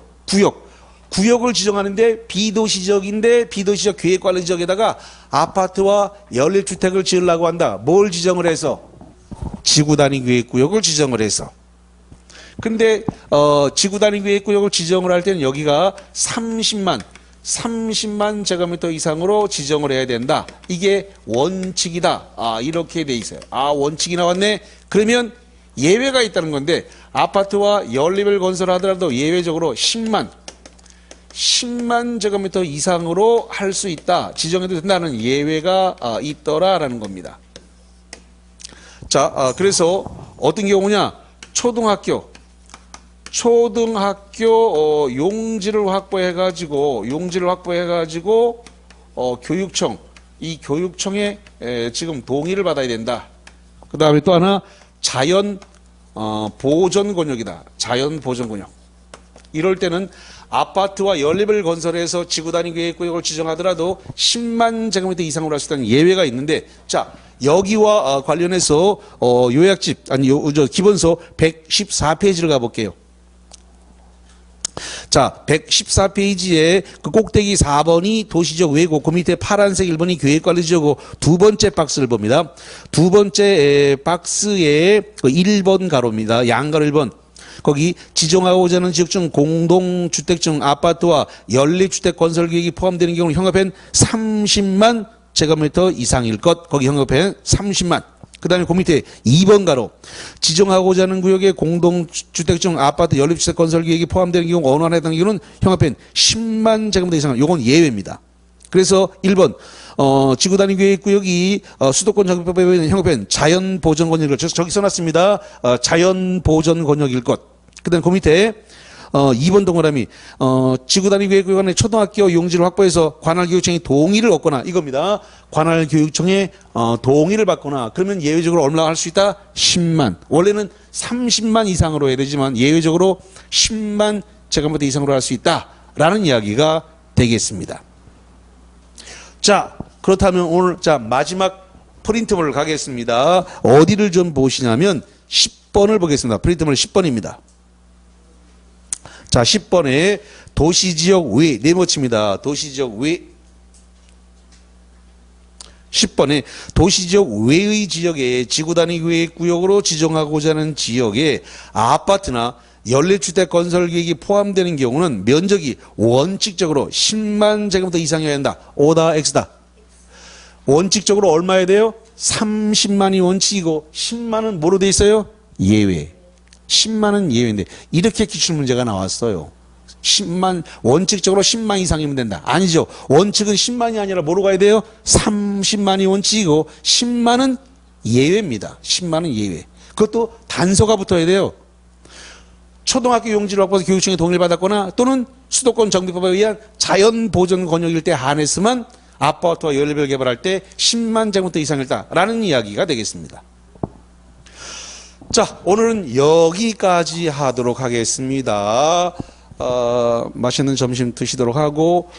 Speaker 1: 구역을 지정하는데 비도시 지역인데 비도시 지역 계획관리 지역에다가 아파트와 연립주택을 지으려고 한다. 뭘 지정을 해서? 지구단위 계획구역을 지정을 해서. 근데 지구단위 계획구역을 지정을 할 때는 여기가 30만 제곱미터 이상으로 지정을 해야 된다. 이게 원칙이다. 이렇게 돼 있어요. 원칙이 나왔네. 그러면 예외가 있다는 건데 아파트와 연립을 건설하더라도 예외적으로 10만 제곱미터 이상으로 할 수 있다. 지정해도 된다는 예외가 있더라라는 겁니다. 자, 그래서 어떤 경우냐? 초등학교 용지를 확보해가지고 교육청, 이 교육청에 지금 동의를 받아야 된다. 그 다음에 또 하나 자연 보전 권역이다. 자연 보전 권역. 이럴 때는 아파트와 연립을 건설해서 지구단위 계획구역을 지정하더라도 10만 제곱미터 이상으로 할 수 있다는 예외가 있는데, 자 여기와 관련해서 요약집 기본서 114페이지를 가볼게요. 자, 114페이지에 그 꼭대기 4번이 도시적 외고, 그 밑에 파란색 1번이 계획관리지역고 두 번째 박스를 봅니다. 두 번째 박스에 그 1번 가로입니다. 양가로 1번. 거기 지정하고자 하는 지역 중 공동주택 중 아파트와 연립주택 건설 계획이 포함되는 경우 형협엔 30만 제곱미터 이상일 것. 거기 형협엔 30만. 그 다음에 그 밑에 2번 가로 지정하고자 하는 구역의 공동주택 중 아파트 연립주택 건설 계획이 포함되는 경우 어느 하나에 해당하는 경우는 형협엔 10만 제곱미터 이상. 요건 예외입니다. 그래서 1번 지구단위 계획구역이 수도권 적용법에 의한 형협엔 자연보전권역일 것. 저기 써놨습니다. 자연보전권역일 것. 그 다음에 그 밑에 2번 동그라미 지구단위 계획구역 안에 초등학교 용지를 확보해서 관할교육청이 동의를 얻거나, 이겁니다. 관할교육청의 동의를 받거나, 그러면 예외적으로 얼마나 할 수 있다? 10만. 원래는 30만 이상으로 해야 되지만 예외적으로 10만 제곱미터 이상으로 할 수 있다라는 이야기가 되겠습니다. 자, 그렇다면 오늘 자 마지막 프린트물 가겠습니다. 어디를 좀 보시냐면 10번을 보겠습니다. 프린트물 10번입니다. 자, 10번에 도시지역 외 네모칩니다. 도시지역 외 10번에 도시지역 외의 지역에 지구단위 계획구역으로 지정하고자 하는 지역에 아파트나 연립주택 건설 계획이 포함되는 경우는 면적이 원칙적으로 10만 제곱미터 이상이어야 한다. O다 X다. 원칙적으로 얼마여야 돼요? 30만이 원칙이고 10만은 뭐로 돼 있어요? 예외. 10만은 예외인데 이렇게 기출 문제가 나왔어요. 10만 원칙적으로 10만 이상이면 된다. 아니죠. 원칙은 10만이 아니라 뭐로 가야 돼요? 30만이 원칙이고 10만은 예외입니다. 10만은 예외. 그것도 단서가 붙어야 돼요. 초등학교 용지를 확보해서 교육청에 동의를 받았거나 또는 수도권 정비법에 의한 자연보전 권역일 때 한해서만 아파트와 연립을 개발할 때 10만 제곱미터 이상이다라는 이야기가 되겠습니다. 자, 오늘은 여기까지 하도록 하겠습니다. 맛있는 점심 드시도록 하고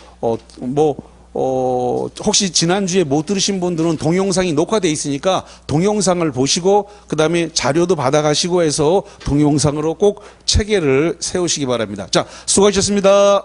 Speaker 1: 혹시 지난주에 못 들으신 분들은 동영상이 녹화되어 있으니까 동영상을 보시고 그 다음에 자료도 받아가시고 해서 동영상으로 꼭 체계를 세우시기 바랍니다. 자, 수고하셨습니다.